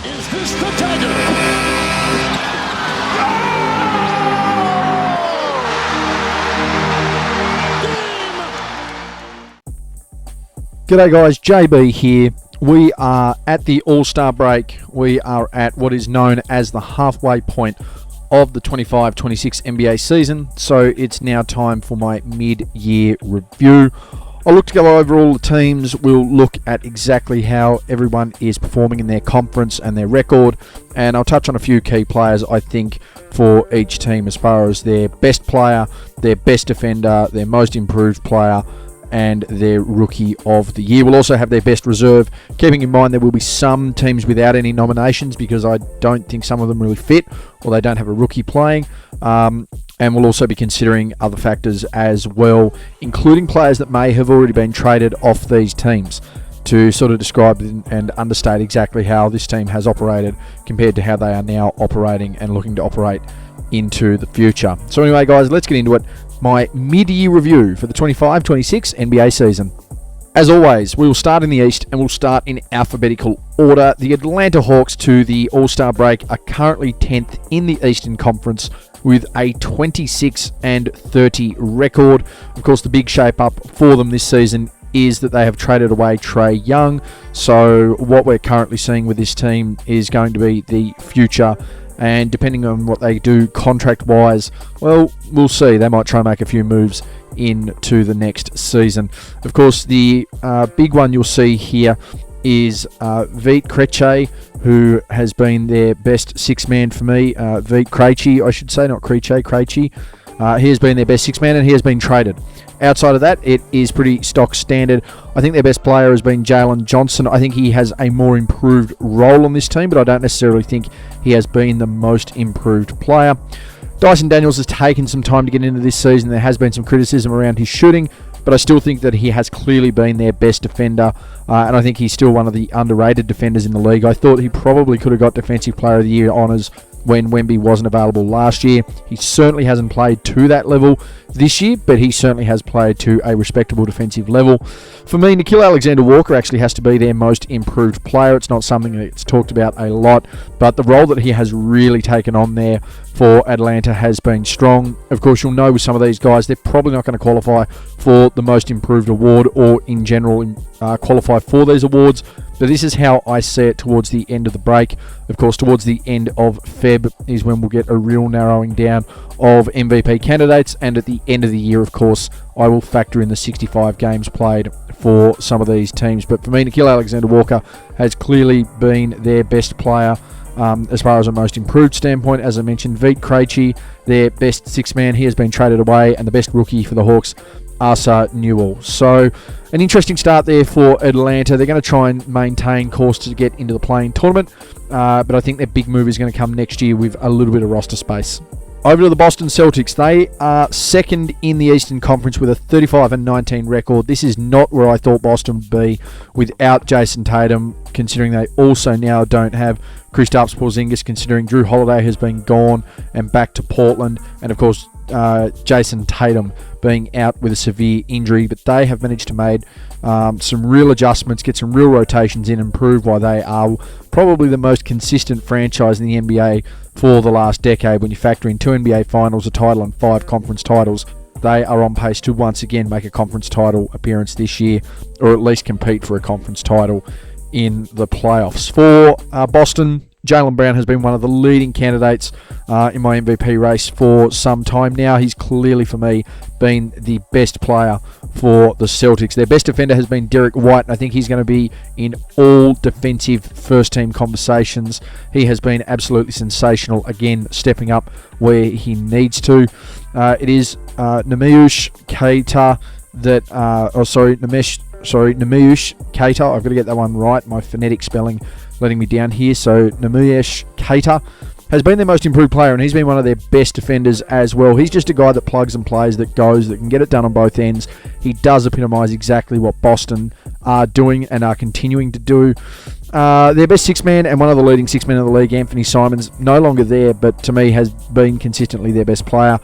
Is this the dagger? G'day guys, JB here. We are at the All-Star break. We are at what is known as the halfway point of the 25-26 NBA season. So it's now time for my mid-year review. I'll look to go over all the teams. We'll look at exactly how everyone is performing in their conference and their record. And I'll touch on a few key players, I think, for each team as far as their best player, their best defender, their most improved player, and their rookie of the year. We'll also have their best reserve, keeping in mind there will be some teams without any nominations because I don't think some of them really fit or they don't have a rookie playing. And we'll also be considering other factors as well, including players that may have already been traded off these teams, to sort of describe and understate exactly how this team has operated compared to how they are now operating and looking to operate into the future. So anyway guys, let's get into it. My mid-year review for the 25-26 NBA season. As always, we will start in the East and we'll start in alphabetical order. The Atlanta Hawks to the All-Star break are currently 10th in the Eastern Conference with a 26-30 record. Of course, the big shape-up for them this season is that they have traded away Trae Young. So what we're currently seeing with this team is going to be the future. And depending on what they do contract-wise, well, we'll see. They might try and make a few moves into the next season. Of course, the big one you'll see here is Vit Krejci, who has been their best six-man for me. Vit Krejci, I should say, not Krejci. He has been their best six-man and he has been traded. Outside of that, it is pretty stock standard. I think their best player has been Jalen Johnson. I think he has a more improved role on this team, but I don't necessarily think he has been the most improved player. Dyson Daniels has taken some time to get into this season. There has been some criticism around his shooting, but I still think that he has clearly been their best defender, and I think he's still one of the underrated defenders in the league. I thought he probably could have got Defensive Player of the Year honours when Wemby wasn't available last year. He certainly hasn't played to that level this year, but he certainly has played to a respectable defensive level. For me, Gilgeous-Alexander Walker actually has to be their most improved player. It's not something that's talked about a lot, but the role that he has really taken on there for Atlanta has been strong. Of course, you'll know with some of these guys, they're probably not going to qualify for the most improved award or in general qualify for these awards. But this is how I see it towards the end of the break. Of course, towards the end of Feb is when we'll get a real narrowing down of MVP candidates. And at the end of the year, of course, I will factor in the 65 games played for some of these teams. But for me, Gilgeous-Alexander Walker has clearly been their best player as far as a most improved standpoint. As I mentioned, Vit Krejci, their best six-man, he has been traded away. And the best rookie for the Hawks, Asa Newell. So an interesting start there for Atlanta. They're going to try and maintain course to get into the play-in tournament, but I think their big move is going to come next year with a little bit of roster space. Over to the Boston Celtics. They are second in the Eastern Conference with a 35-19 record. This is not where I thought Boston would be without Jason Tatum, considering they also now don't have Kristaps Porzingis, considering Drew Holiday has been gone and back to Portland, and of course Jason Tatum being out with a severe injury. But they have managed to make some real adjustments, get some real rotations in, and prove why they are probably the most consistent franchise in the NBA for the last decade. When you factor in 2 NBA finals, a title, and 5 conference titles, they are on pace to once again make a conference title appearance this year, or at least compete for a conference title in the playoffs. For Boston, Jaylen Brown has been one of the leading candidates in my MVP race for some time now. He's clearly, for me, been the best player for the Celtics. Their best defender has been Derek White, and I think he's going to be in all defensive first-team conversations. He has been absolutely sensational, again, stepping up where he needs to. It is Neemias Queta that... Neemias Queta. I've got to get that one right. My phonetic spelling letting me down here. So Neemias Queta has been their most improved player, and he's been one of their best defenders as well. He's just a guy that plugs and plays, that goes, that can get it done on both ends. He does epitomise exactly what Boston are doing and are continuing to do. their best six-man and one of the leading six-men in the league, Anthony Simons, no longer there, but to me has been consistently their best player.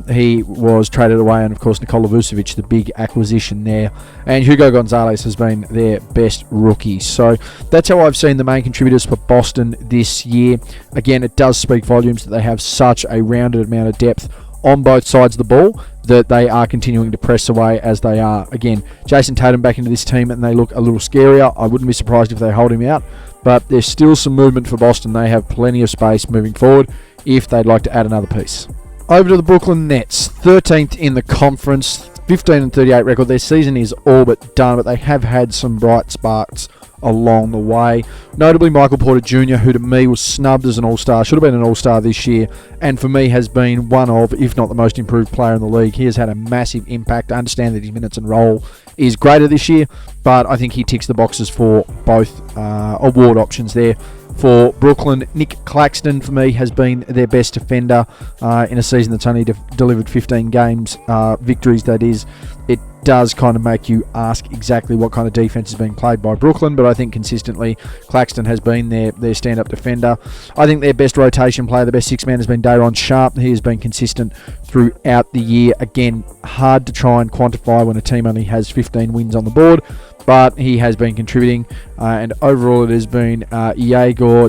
He was traded away, and of course Nikola Vucevic, the big acquisition there, and Hugo Gonzalez has been their best rookie. So that's how I've seen the main contributors for Boston this year. Again, it does speak volumes that they have such a rounded amount of depth on both sides of the ball that they are continuing to press away as they are. Again, Jason Tatum back into this team and they look a little scarier. I wouldn't be surprised if they hold him out, but there's still some movement for Boston. They have plenty of space moving forward if they'd like to add another piece. Over to the Brooklyn Nets, 13th in the conference, 15-38 record. Their season is all but done, but they have had some bright sparks along the way. Notably Michael Porter Jr., who to me was snubbed as an all-star, should have been an all-star this year, and for me has been one of, if not the most improved player in the league. He has had a massive impact. I understand that his minutes and role is greater this year, but I think he ticks the boxes for both award options there. For Brooklyn, Nick Claxton, for me, has been their best defender in a season that's only delivered 15 games, victories that is. It does kind of make you ask exactly what kind of defense is being played by Brooklyn, but I think consistently Claxton has been their stand-up defender. I think their best rotation player, the best six-man, has been Day'Ron Sharpe. He has been consistent throughout the year. Again, hard to try and quantify when a team only has 15 wins on the board, but he has been contributing, and overall it has been Yegor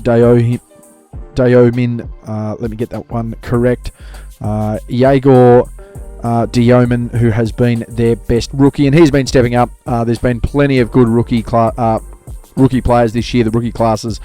Dayomin, let me get that one correct, Yegor Dioman, who has been their best rookie, and he's been stepping up. There's been plenty of good rookie players this year. The rookie classes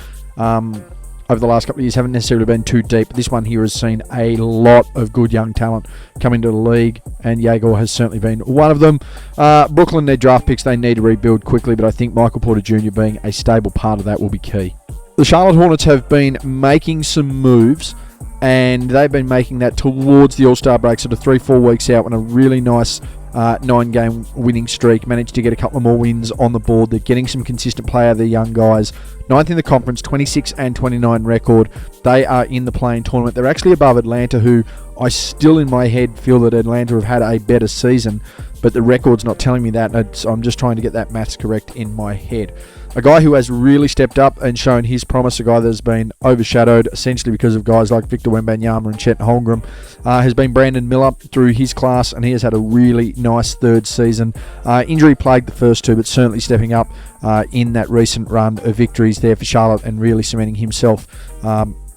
over the last couple of years haven't necessarily been too deep. This one here has seen a lot of good young talent come into the league, and Yegor has certainly been one of them. Brooklyn, their draft picks, they need to rebuild quickly, but I think Michael Porter Jr. being a stable part of that will be key. The Charlotte Hornets have been making some moves, and they've been making that towards the All-Star break, sort of 3-4 weeks out, when a really nice 9-game winning streak, managed to get a couple of more wins on the board. They're getting some consistent play out of the young guys. 9th in the conference, 26-29 record. They are in the play-in tournament. They're actually above Atlanta, who I still in my head feel that Atlanta have had a better season, but the record's not telling me that. I'm just trying to get that maths correct in my head. A guy who has really stepped up and shown his promise, a guy that has been overshadowed essentially because of guys like Victor Wembanyama and Chet Holmgren, has been Brandon Miller through his class, and he has had a really nice third season. Injury plagued the first two, but certainly stepping up in that recent run of victories there for Charlotte and really cementing himself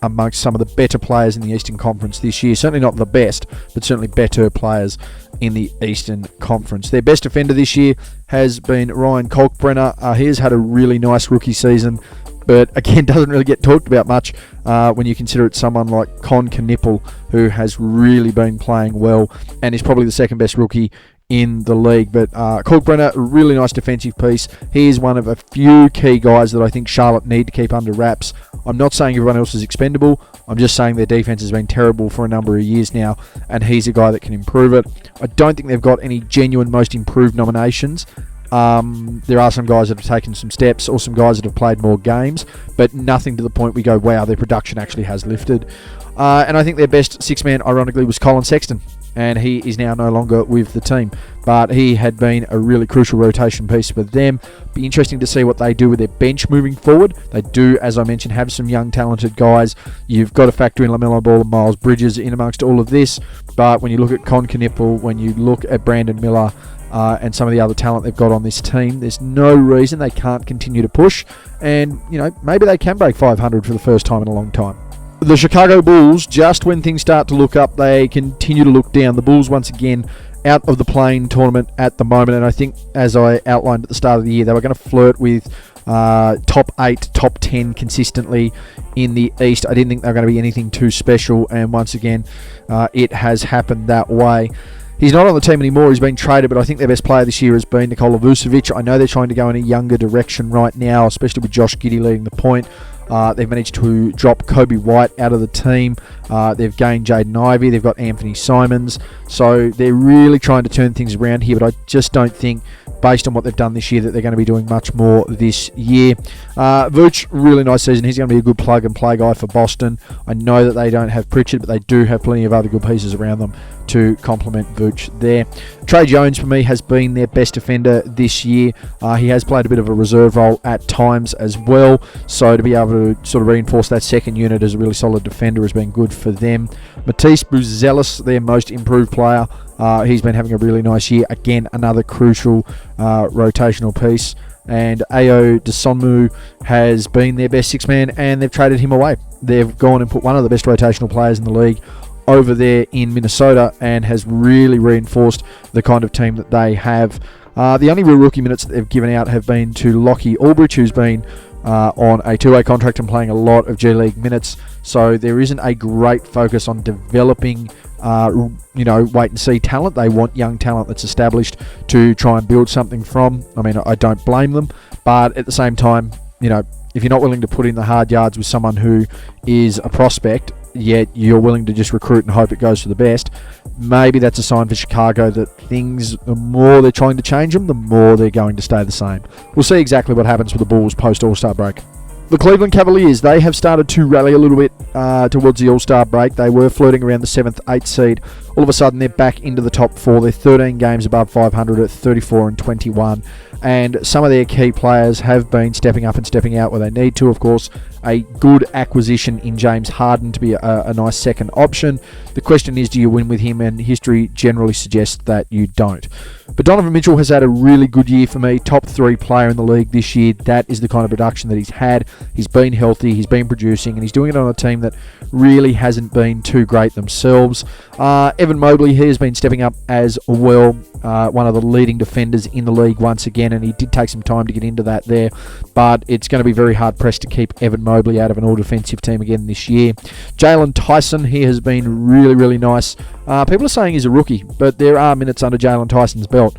amongst some of the better players in the Eastern Conference this year. Certainly not the best, but certainly better players in the Eastern Conference. Their best defender this year has been Ryan Kalkbrenner. He has had a really nice rookie season, but again doesn't really get talked about much when you consider it someone like Con Knippel, who has really been playing well and is probably the second best rookie in the league. But Kalkbrenner, a really nice defensive piece. He is one of a few key guys that I think Charlotte need to keep under wraps. I'm not saying everyone else is expendable. I'm just saying their defense has been terrible for a number of years now, and he's a guy that can improve it. I don't think they've got any genuine most improved nominations. There are some guys that have taken some steps, or some guys that have played more games, but nothing to the point we go, wow, their production actually has lifted. And I think their best six-man, ironically, was Colin Sexton, and he is now no longer with the team, but he had been a really crucial rotation piece for them. Be interesting to see what they do with their bench moving forward. They do, as I mentioned, have some young talented guys. You've got to factor in LaMelo Ball and Miles Bridges in amongst all of this, but when you look at Con Knippel, when you look at Brandon Miller, and some of the other talent they've got on this team, there's no reason they can't continue to push, and maybe they can break 500 for the first time in a long time. The Chicago Bulls, just when things start to look up, they continue to look down. The Bulls, once again, out of the play-in tournament at the moment, and I think, as I outlined at the start of the year, they were going to flirt with top 8, top 10 consistently in the East. I didn't think they were going to be anything too special, and once again, it has happened that way. He's not on the team anymore. He's been traded, but I think their best player this year has been Nikola Vucevic. I know they're trying to go in a younger direction right now, especially with Josh Giddey leading the point. They've managed to drop Kobe White out of the team. They've gained Jaden Ivey. They've got Anthony Simons. So they're really trying to turn things around here, but I just don't think based on what they've done this year, that they're going to be doing much more this year. Vooch, really nice season. He's going to be a good plug-and-play guy for Boston. I know that they don't have Pritchard, but they do have plenty of other good pieces around them to complement Vooch there. Trey Jones, for me, has been their best defender this year. He has played a bit of a reserve role at times as well, so to be able to sort of reinforce that second unit as a really solid defender has been good for them. Matisse Buzelis, their most improved player, he's been having a really nice year. Again, another crucial rotational piece. And Ao Desonmu has been their best six-man, and they've traded him away. They've gone and put one of the best rotational players in the league over there in Minnesota, and has really reinforced the kind of team that they have. The only real rookie minutes that they've given out have been to Lockie Aldrich, who's been on a two-way contract and playing a lot of G League minutes. So there isn't a great focus on developing wait and see talent. They want young talent that's established to try and build something from. I mean, I don't blame them, but at the same time, if you're not willing to put in the hard yards with someone who is a prospect, yet you're willing to just recruit and hope it goes for the best, maybe that's a sign for Chicago that things, the more they're trying to change them, the more they're going to stay the same. We'll see exactly what happens with the Bulls post All-Star break. The Cleveland Cavaliers, they have started to rally a little bit towards the All-Star break. They were flirting around the 7th, 8th seed. All of a sudden, they're back into the top 4. They're 13 games above 500 at 34-21. And some of their key players have been stepping up and stepping out where they need to. Of course, a good acquisition in James Harden to be a nice second option. The question is, do you win with him? And history generally suggests that you don't. But Donovan Mitchell has had a really good year for me. Top 3 player in the league this year. That is the kind of production that he's had. He's been healthy, he's been producing, and he's doing it on a team that really hasn't been too great themselves. Evan Mobley, he has been stepping up as well. One of the leading defenders in the league once again, and he did take some time to get into that there, but it's going to be very hard pressed to keep Evan Mobley out of an all-defensive team again this year. Jalen Tyson, he has been really, really nice. People are saying he's a rookie, but there are minutes under Jalen Tyson's belt,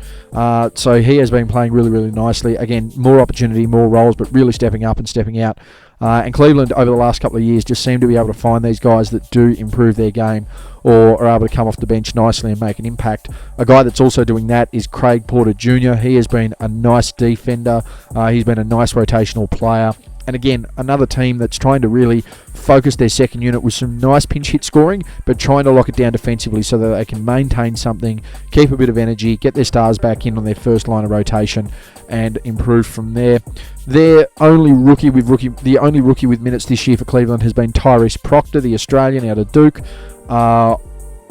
so he has been playing really, really nicely. Again, more opportunity, more roles, but really stepping up and stepping out. And Cleveland, over the last couple of years, just seem to be able to find these guys that do improve their game or are able to come off the bench nicely and make an impact. A guy that's also doing that is Craig Porter Jr. He has been a nice defender. He's been a nice rotational player. And again, another team that's trying to really focus their second unit with some nice pinch hit scoring, but trying to lock it down defensively so that they can maintain something, keep a bit of energy, get their stars back in on their first line of rotation, and improve from there. The only rookie with minutes this year for Cleveland has been Tyrese Proctor, the Australian out of Duke.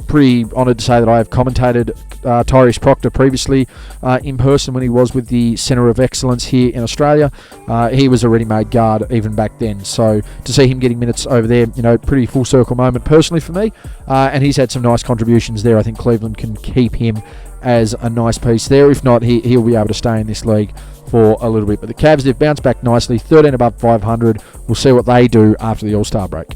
Pretty honoured to say that I have commentated Tyrese Proctor previously in person when he was with the Centre of Excellence here in Australia. He was a ready-made guard even back then, so to see him getting minutes over there, pretty full circle moment personally for me, and he's had some nice contributions there. I think Cleveland can keep him as a nice piece there. If not, he'll be able to stay in this league for a little bit. But the Cavs, they've bounced back nicely, 13 above 500. We'll see what they do after the All-Star break.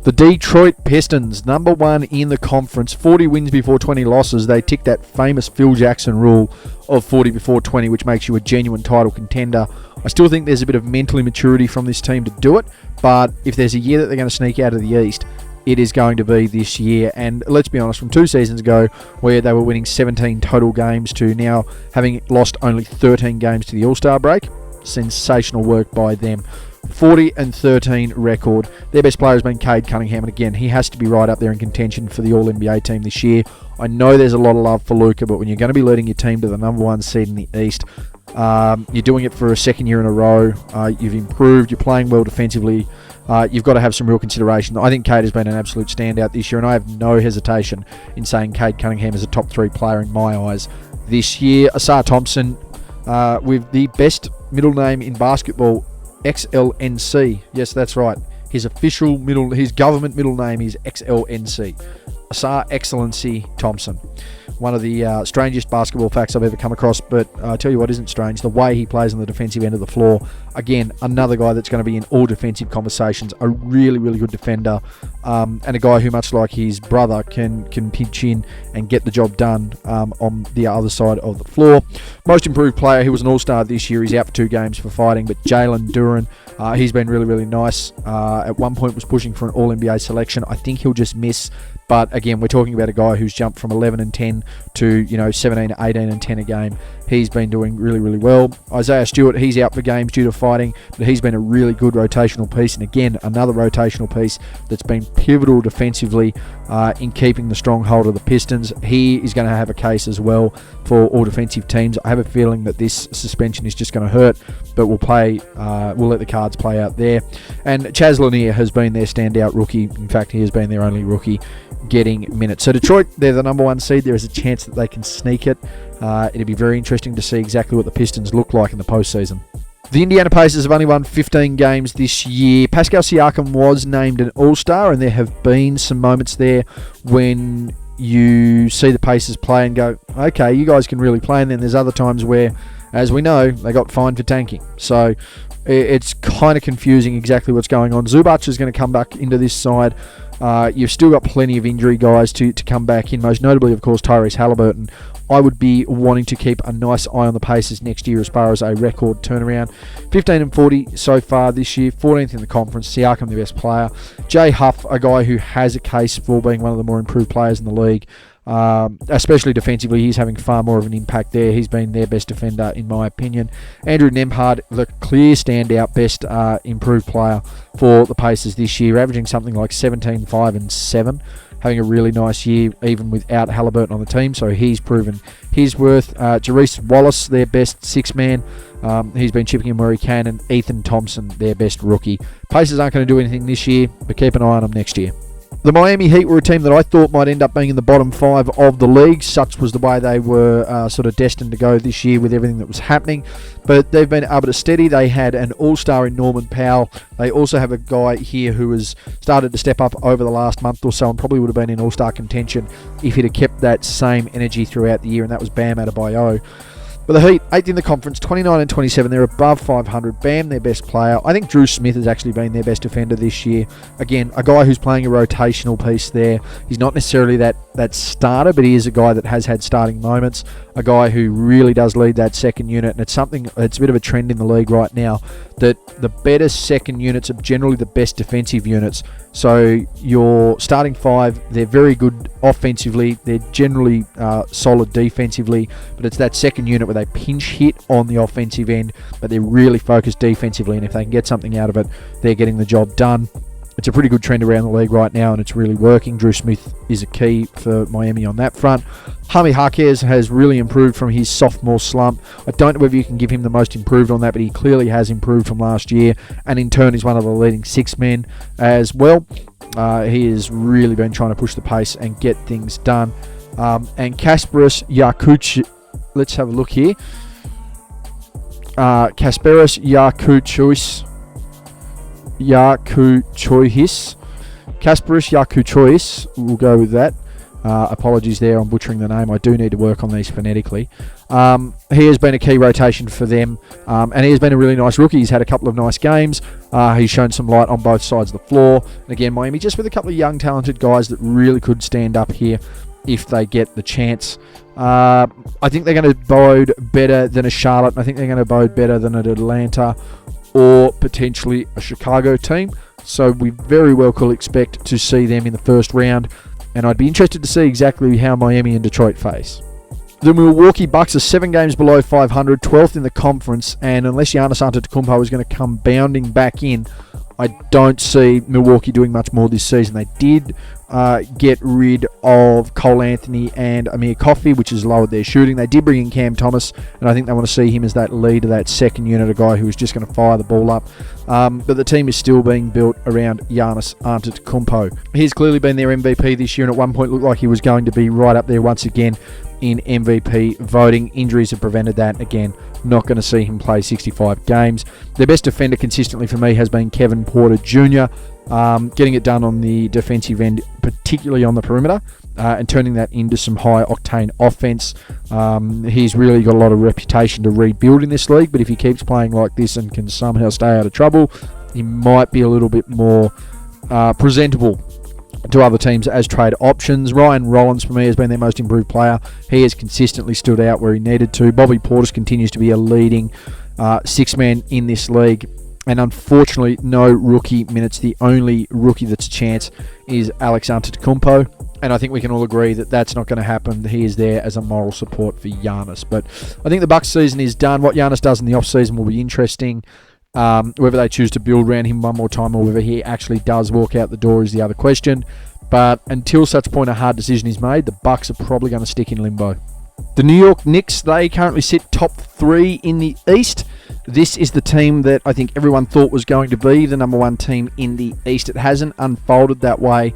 The Detroit Pistons, number 1 in the conference, 40 wins before 20 losses. They tick that famous Phil Jackson rule of 40 before 20, which makes you a genuine title contender. I still think there's a bit of mental immaturity from this team to do it, but if there's a year that they're going to sneak out of the East, it is going to be this year. And let's be honest, from 2 seasons ago, where they were winning 17 total games, to now having lost only 13 games to the All-Star break, sensational work by them. 40-13 record. Their best player has been Cade Cunningham, and again, he has to be right up there in contention for the All-NBA team this year. I know there's a lot of love for Luka, but when you're going to be leading your team to the number 1 seed in the East, you're doing it for a second year in a row. You've improved. You're playing well defensively. You've got to have some real consideration. I think Cade has been an absolute standout this year, and I have no hesitation in saying Cade Cunningham is a top 3 player in my eyes this year. Asar Thompson, with the best middle name in basketball, XLNC. Yes, that's right. His government middle name is XLNC. Asar Excellency Thompson. One of the strangest basketball facts I've ever come across, but I tell you what isn't strange, the way he plays on the defensive end of the floor. Again, another guy that's going to be in all defensive conversations, a really, really good defender. and a guy who, much like his brother, can pinch in and get the job done on the other side of the floor. Most improved player, he was an all-star this year. He's out for 2 games for fighting, but Jalen Duran, he's been really, really nice. At one point was pushing for an All-NBA selection. I think he'll just miss. But again, we're talking about a guy who's jumped from 11 and 10 to 17, 18 and 10 a game. He's been doing really, really well. Isaiah Stewart, he's out for games due to fighting, but he's been a really good rotational piece. And again, another rotational piece that's been pivotal defensively in keeping the stronghold of the Pistons. He is going to have a case as well for all defensive teams. I have a feeling that this suspension is just going to hurt, but we'll let the cards play out there. And Chaz Lanier has been their standout rookie. In fact, he has been their only rookie getting minutes. So Detroit, they're the number 1 seed. There is a chance that they can sneak it. It'll be very interesting to see exactly what the Pistons look like in the postseason. The Indiana Pacers have only won 15 games this year. Pascal Siakam was named an All-Star, and there have been some moments there when you see the Pacers play and go, okay, you guys can really play. And then there's other times where, as we know, they got fined for tanking. So it's kind of confusing exactly what's going on. Zubac is going to come back into this side. You've still got plenty of injury guys to come back in, most notably, of course, Tyrese Halliburton. I would be wanting to keep a nice eye on the Pacers next year as far as a record turnaround. 15 and 40 so far this year, 14th in the conference. Siakam, the best player. Jay Huff, a guy who has a case for being one of the more improved players in the league. Especially defensively, he's having far more of an impact there. He's been their best defender, in my opinion. Andrew Nembhard, the clear standout best improved player for the Pacers this year, averaging something like 17, 5 and 7, having a really nice year even without Halliburton on the team, so he's proven his worth. Jarice Wallace, their best 6-man, he's been chipping in where he can, and Ethan Thompson, their best rookie. Pacers aren't going to do anything this year, but keep an eye on them next year. The Miami Heat were a team that I thought might end up being in the bottom 5 of the league. Such was the way they were sort of destined to go this year with everything that was happening. But they've been able to steady. They had an all-star in Norman Powell. They also have a guy here who has started to step up over the last month or so and probably would have been in all-star contention if he'd have kept that same energy throughout the year, and that was Bam Adebayo. But the Heat, 8th in the conference, 29 and 27. They're above 500. Bam, their best player. I think Drew Smith has actually been their best defender this year. Again, a guy who's playing a rotational piece there. He's not necessarily that starter, but he is a guy that has had starting moments. A guy who really does lead that second unit. And it's a bit of a trend in the league right now that the better second units are generally the best defensive units. So your starting 5, they're very good offensively. They're generally solid defensively. But it's that second unit where they pinch hit on the offensive end, but they're really focused defensively, and if they can get something out of it, they're getting the job done. It's a pretty good trend around the league right now, and it's really working. Drew Smith is a key for Miami on that front. Jaime Jaquez has really improved from his sophomore slump. I don't know whether you can give him the most improved on that, but he clearly has improved from last year, and in turn is one of the leading 6 men as well. He has really been trying to push the pace and get things done. And Kasparas Yakuch, let's have a look here. Kasparas Yakuchois, we'll go with that. Apologies there, I'm butchering the name. I do need to work on these phonetically. He has been a key rotation for them, and he has been a really nice rookie. He's had a couple of nice games. He's shown some light on both sides of the floor. And again, Miami just with a couple of young, talented guys that really could stand up here if they get the chance. I think they're going to bode better than a Charlotte, and I think they're going to bode better than an Atlanta or potentially a Chicago team. So we very well could expect to see them in the first round, and I'd be interested to see exactly how Miami and Detroit face. The Milwaukee Bucks are 7 games below 500, 12th in the conference, and unless Giannis Antetokounmpo is going to come bounding back in, I don't see Milwaukee doing much more this season. They did get rid of Cole Anthony and Amir Coffey, which has lowered their shooting. They did bring in Cam Thomas, and I think they want to see him as that leader, that second unit, a guy who is just going to fire the ball up. But the team is still being built around Giannis Antetokounmpo. He's clearly been their MVP this year, and at one point looked like he was going to be right up there once again in MVP voting. Injuries have prevented that. Again, not going to see him play 65 games. Their best defender consistently for me has been Kevin Porter Jr., getting it done on the defensive end, particularly on the perimeter, and turning that into some high-octane offense. He's really got a lot of reputation to rebuild in this league, but if he keeps playing like this and can somehow stay out of trouble, he might be a little bit more presentable to other teams as trade options. Ryan Rollins, for me, has been their most improved player. He has consistently stood out where he needed to. Bobby Portis continues to be a leading six-man in this league. And unfortunately, no rookie minutes. The only rookie that's a chance is Alex Antetokounmpo. And I think we can all agree that that's not going to happen. He is there as a moral support for Giannis. But I think the Bucks season is done. What Giannis does in the off-season will be interesting. Whether they choose to build around him one more time or whether he actually does walk out the door is the other question. But until such point a hard decision is made, the Bucks are probably going to stick in limbo. The New York Knicks, they currently sit top 3 in the East. This is the team that I think everyone thought was going to be the number 1 team in the East. It hasn't unfolded that way,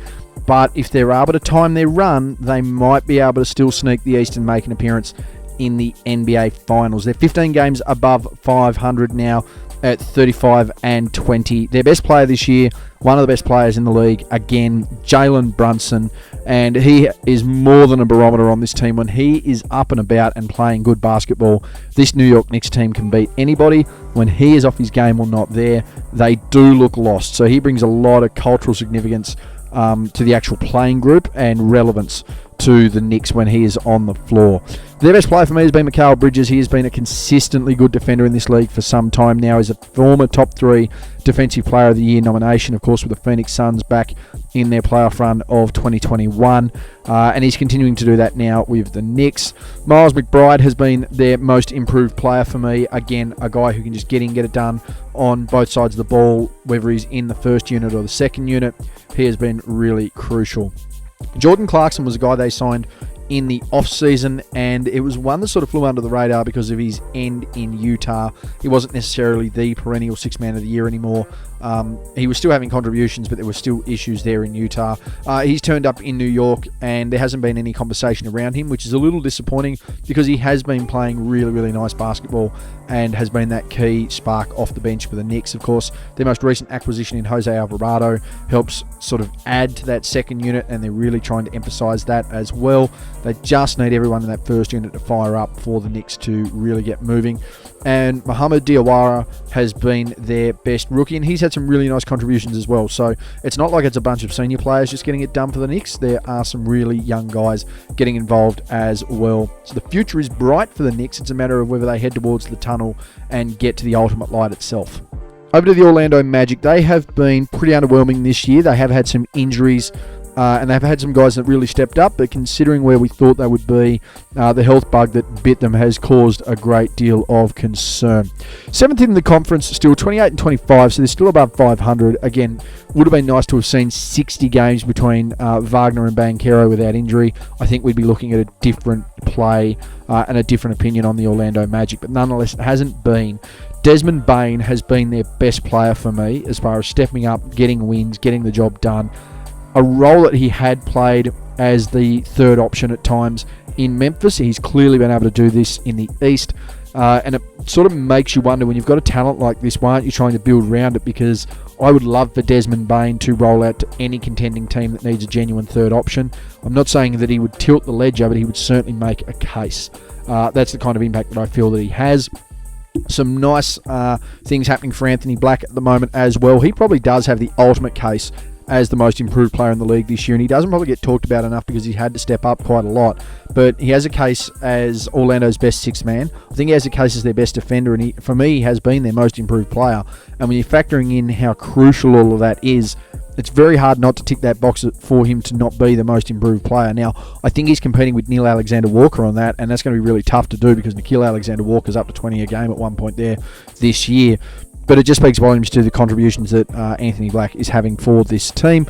but if they're able to time their run, they might be able to still sneak the East and make an appearance in the NBA Finals. They're 15 games above 500 now at 35-20. Their best player this year, one of the best players in the league, again, Jalen Brunson, and he is more than a barometer on this team. When he is up and about and playing good basketball, this New York Knicks team can beat anybody. When he is off his game or not there, they do look lost. So he brings a lot of cultural significance to the actual playing group and relevance to the Knicks when he is on the floor. Their best player for me has been Mikal Bridges. He has been a consistently good defender in this league for some time now. He's a former top 3 Defensive Player of the Year nomination, of course, with the Phoenix Suns back in their playoff run of 2021. And he's continuing to do that now with the Knicks. Miles McBride has been their most improved player for me. Again, a guy who can just get in, get it done on both sides of the ball, whether he's in the first unit or the second unit. He has been really crucial. Jordan Clarkson was a guy they signed in the off-season, and it was one that sort of flew under the radar because of his end in Utah. He wasn't necessarily the perennial six-man of the year anymore. He was still having contributions, but there were still issues there in Utah. He's turned up in New York, and there hasn't been any conversation around him, which is a little disappointing because he has been playing really, really nice basketball and has been that key spark off the bench for the Knicks. Of course, their most recent acquisition in Jose Alvarado helps sort of add to that second unit, and they're really trying to emphasize that as well. They just need everyone in that first unit to fire up for the Knicks to really get moving. And Mohamed Diawara has been their best rookie, and he's had some really nice contributions as well. So it's not like it's a bunch of senior players just getting it done for the Knicks. There are some really young guys getting involved as well. So the future is bright for the Knicks. It's a matter of whether they head towards the tunnel and get to the ultimate light itself. Over to the Orlando Magic. They have been pretty underwhelming this year. They have had some injuries. And they've had some guys that really stepped up, but considering where we thought they would be, the health bug that bit them has caused a great deal of concern. 7th in the conference, still 28-25, so they're still above 500. Again, would have been nice to have seen 60 games between Wagner and Banchero without injury. I think we'd be looking at a different play and a different opinion on the Orlando Magic, but nonetheless, it hasn't been. Desmond Bane has been their best player for me as far as stepping up, getting wins, getting the job done. A role that he had played as the third option at times in Memphis. He's clearly been able to do this in the East. And it sort of makes you wonder, when you've got a talent like this, why aren't you trying to build around it? Because I would love for Desmond Bane to roll out to any contending team that needs a genuine third option. I'm not saying that he would tilt the ledger, but he would certainly make a case. That's the kind of impact that I feel that he has. Some nice things happening for Anthony Black at the moment as well. He probably does have the ultimate case as the most improved player in the league this year, and he doesn't probably get talked about enough because he had to step up quite a lot, but he has a case as Orlando's best sixth man. I think he has a case as their best defender, and for me, he has been their most improved player. And when you're factoring in how crucial all of that is, it's very hard not to tick that box for him to not be the most improved player. Now, I think he's competing with Nickeil Alexander-Walker on that, and that's going to be really tough to do because Nickeil Alexander-Walker's up to 20 a game at one point there this year. But it just speaks volumes to the contributions that Anthony Black is having for this team.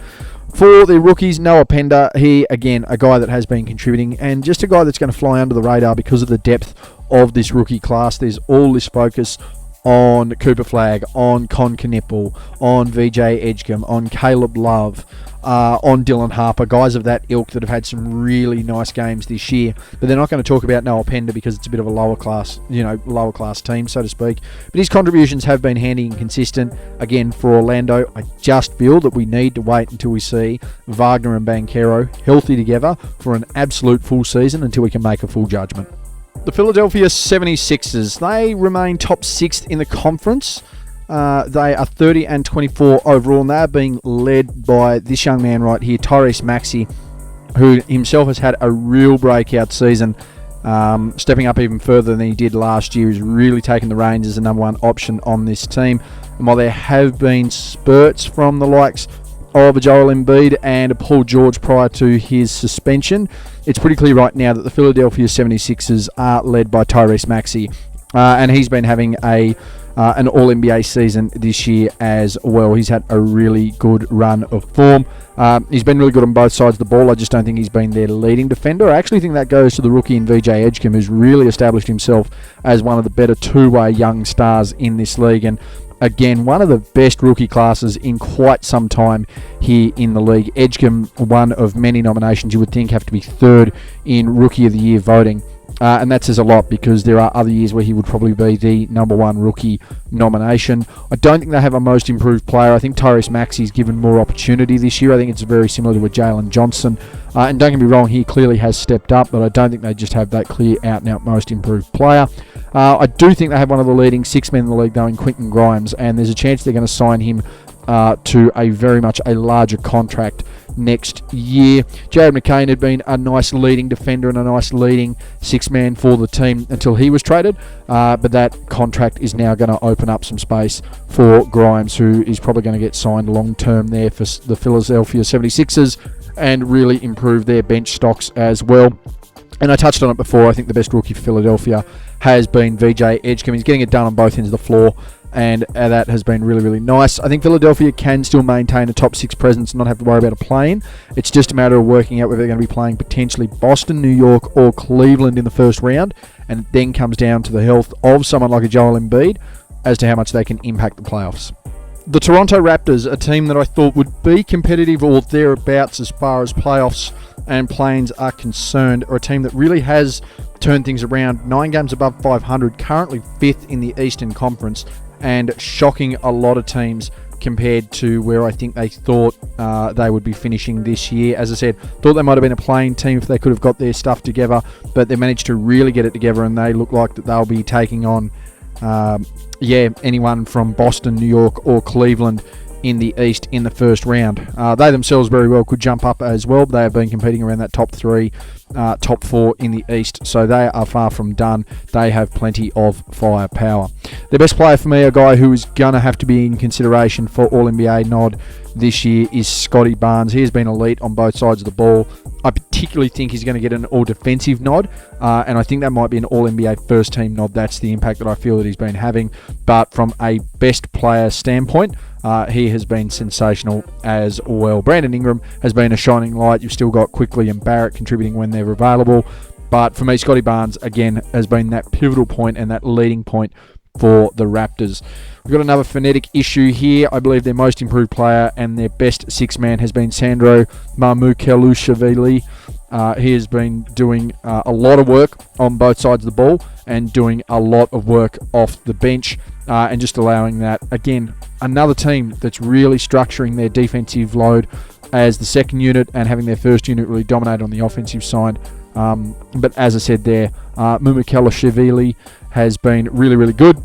For the rookies, Noah Pender, he, again, a guy that has been contributing and just a guy that's going to fly under the radar because of the depth of this rookie class. There's all this focus on Cooper Flagg, on Con Knippel, on VJ Edgecombe, on Caleb Love, on Dylan Harper, guys of that ilk that have had some really nice games this year. But they're not going to talk about Noah Pender because it's a bit of a lower class team, so to speak. But his contributions have been handy and consistent. Again, for Orlando, I just feel that we need to wait until we see Wagner and Banchero healthy together for an absolute full season until we can make a full judgment. The Philadelphia 76ers, they remain top 6th in the conference. They are 30 and 24 overall, and they are being led by this young man right here, Tyrese Maxey, who himself has had a real breakout season, stepping up even further than he did last year. He's really taken the reins as the number one option on this team. And while there have been spurts from the likes of Joel Embiid and Paul George prior to his suspension, it's pretty clear right now that the Philadelphia 76ers are led by Tyrese Maxey, and he's been having an All-NBA season this year as well. He's had a really good run of form. He's been really good on both sides of the ball. I just don't think he's been their leading defender. I actually think that goes to the rookie in VJ Edgecombe, who's really established himself as one of the better two-way young stars in this league. And again, one of the best rookie classes in quite some time here in the league. Edgecombe, one of many nominations you would think have to be third in Rookie of the Year voting. And that says a lot, because there are other years where he would probably be the number one rookie nomination. I don't think they have a most improved player. I think Tyrese Maxey's given more opportunity this year. I think it's very similar to a Jalen Johnson. And don't get me wrong, he clearly has stepped up, but I don't think they just have that clear out-and-out most improved player. I do think they have one of the leading six men in the league, though, in Quentin Grimes, and there's a chance they're going to sign him to a very much a larger contract next year. Jared McCain had been a nice leading defender and a nice leading six-man for the team until he was traded, but that contract is now going to open up some space for Grimes, who is probably going to get signed long-term there for the Philadelphia 76ers and really improve their bench stocks as well. And I touched on it before, I think the best rookie for Philadelphia has been VJ Edgecombe. He's getting it done on both ends of the floor, and that has been really, really nice. I think Philadelphia can still maintain a top six presence and not have to worry about a play-in. It's just a matter of working out whether they're going to be playing potentially Boston, New York, or Cleveland in the first round, and it then comes down to the health of someone like a Joel Embiid as to how much they can impact the playoffs. The Toronto Raptors, a team that I thought would be competitive or thereabouts as far as playoffs and play-ins are concerned, are a team that really has turned things around. 9 games above 500, currently 5th in the Eastern Conference, and shocking a lot of teams compared to where I think they thought they would be finishing this year. As I said, thought they might have been a playing team if they could have got their stuff together, but they managed to really get it together, and they look like that they'll be taking on anyone from Boston, New York, or Cleveland in the East in the first round. They themselves very well could jump up as well. They have been competing around that top 3, top 4 in the East, so they are far from done. They have plenty of firepower. Their best player for me, a guy who is going to have to be in consideration for All-NBA nod this year, is Scotty Barnes. He has been elite on both sides of the ball. I particularly think he's going to get an all-defensive nod, and I think that might be an All-NBA first-team nod. That's the impact that I feel that he's been having. But from a best player standpoint, he has been sensational as well. Brandon Ingram has been a shining light. You've still got Quickly and Barrett contributing when they're available. But for me, Scotty Barnes, again, has been that pivotal point and that leading point for the Raptors. We've got another phonetic issue here. I believe their most improved player and their best six-man has been Sandro Mamukelashvili. He has been doing a lot of work on both sides of the ball and doing a lot of work off the bench, and just allowing that, again, another team that's really structuring their defensive load as the second unit and having their first unit really dominate on the offensive side. But as I said there, Mamukelashvili has been really, really good.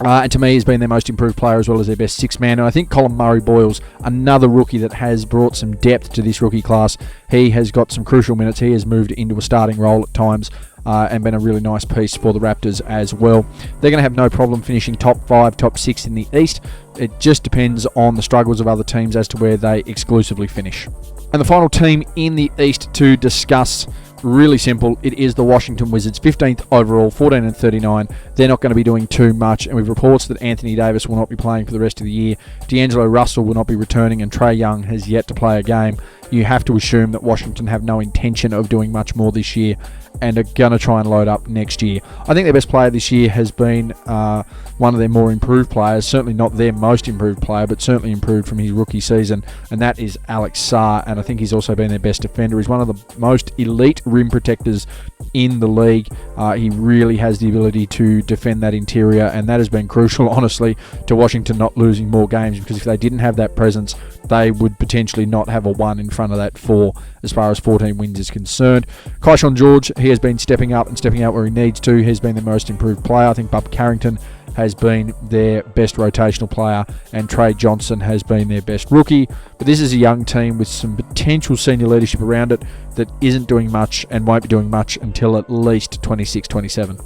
And to me, he's been their most improved player as well as their best six-man. And I think Colin Murray-Boyles, another rookie that has brought some depth to this rookie class. He has got some crucial minutes. He has moved into a starting role at times and been a really nice piece for the Raptors as well. They're going to have no problem finishing top 5, top 6 in the East. It just depends on the struggles of other teams as to where they exclusively finish. And the final team in the East to discuss, really simple, it is the Washington Wizards, 15th overall, 14 and 39. They're not going to be doing too much, and we've reports that Anthony Davis will not be playing for the rest of the year. D'Angelo Russell will not be returning, and Trae Young has yet to play a game. You have to assume that Washington have no intention of doing much more this year and are going to try and load up next year. I think their best player this year has been one of their more improved players, certainly not their most improved player, but certainly improved from his rookie season, and that is Alex Sarr, and I think he's also been their best defender. He's one of the most elite rim protectors in the league. He really has the ability to defend that interior, and that has been crucial, honestly, to Washington not losing more games, because if they didn't have that presence, they would potentially not have a 1 in front of that four as far as 14 wins is concerned. Kyshon George, he has been stepping up and stepping out where he needs to. He's been the most improved player. I think Bub Carrington has been their best rotational player, and Trey Johnson has been their best rookie. But this is a young team with some potential senior leadership around it that isn't doing much and won't be doing much until at least 26-27.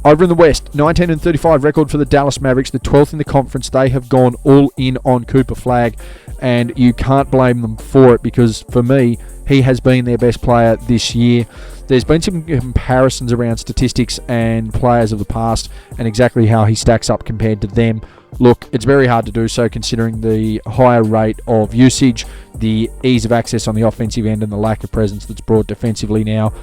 Over in the West, 19-35 record for the Dallas Mavericks, the 12th in the conference. They have gone all in on Cooper Flagg, and you can't blame them for it because, for me, he has been their best player this year. There's been some comparisons around statistics and players of the past and exactly how he stacks up compared to them. Look, it's very hard to do so considering the higher rate of usage, the ease of access on the offensive end, and the lack of presence that's brought defensively now.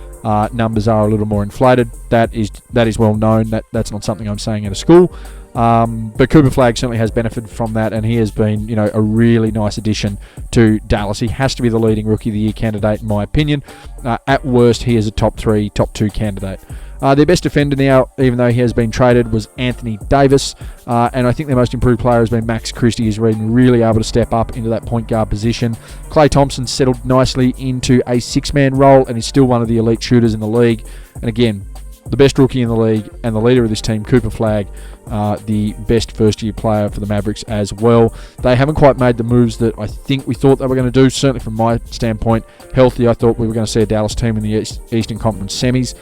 Numbers are a little more inflated. That is well known. That's not something I'm saying out of school. But Cooper Flagg certainly has benefited from that, and he has been, a really nice addition to Dallas. He has to be the leading Rookie of the Year candidate, in my opinion. At worst, he is a top 3, top 2 candidate. Their best defender now, even though he has been traded, was Anthony Davis. And I think their most improved player has been Max Christie, who's been really able to step up into that point guard position. Klay Thompson settled nicely into a 6-man role and is still one of the elite shooters in the league. And again, the best rookie in the league and the leader of this team, Cooper Flagg, the best first-year player for the Mavericks as well. They haven't quite made the moves that I think we thought they were going to do, certainly from my standpoint. Healthy, I thought we were going to see a Dallas team in the Eastern Conference semis.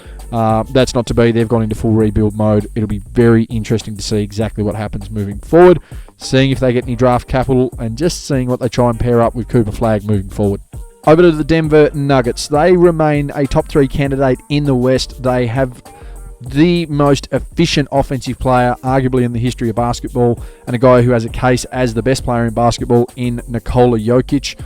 That's not to be. They've gone into full rebuild mode. It'll be very interesting to see exactly what happens moving forward, seeing if they get any draft capital, and just seeing what they try and pair up with Cooper Flagg moving forward. Over to the Denver Nuggets. They remain a top 3 candidate in the West. They have the most efficient offensive player, arguably in the history of basketball, and a guy who has a case as the best player in basketball in Nikola Jokic.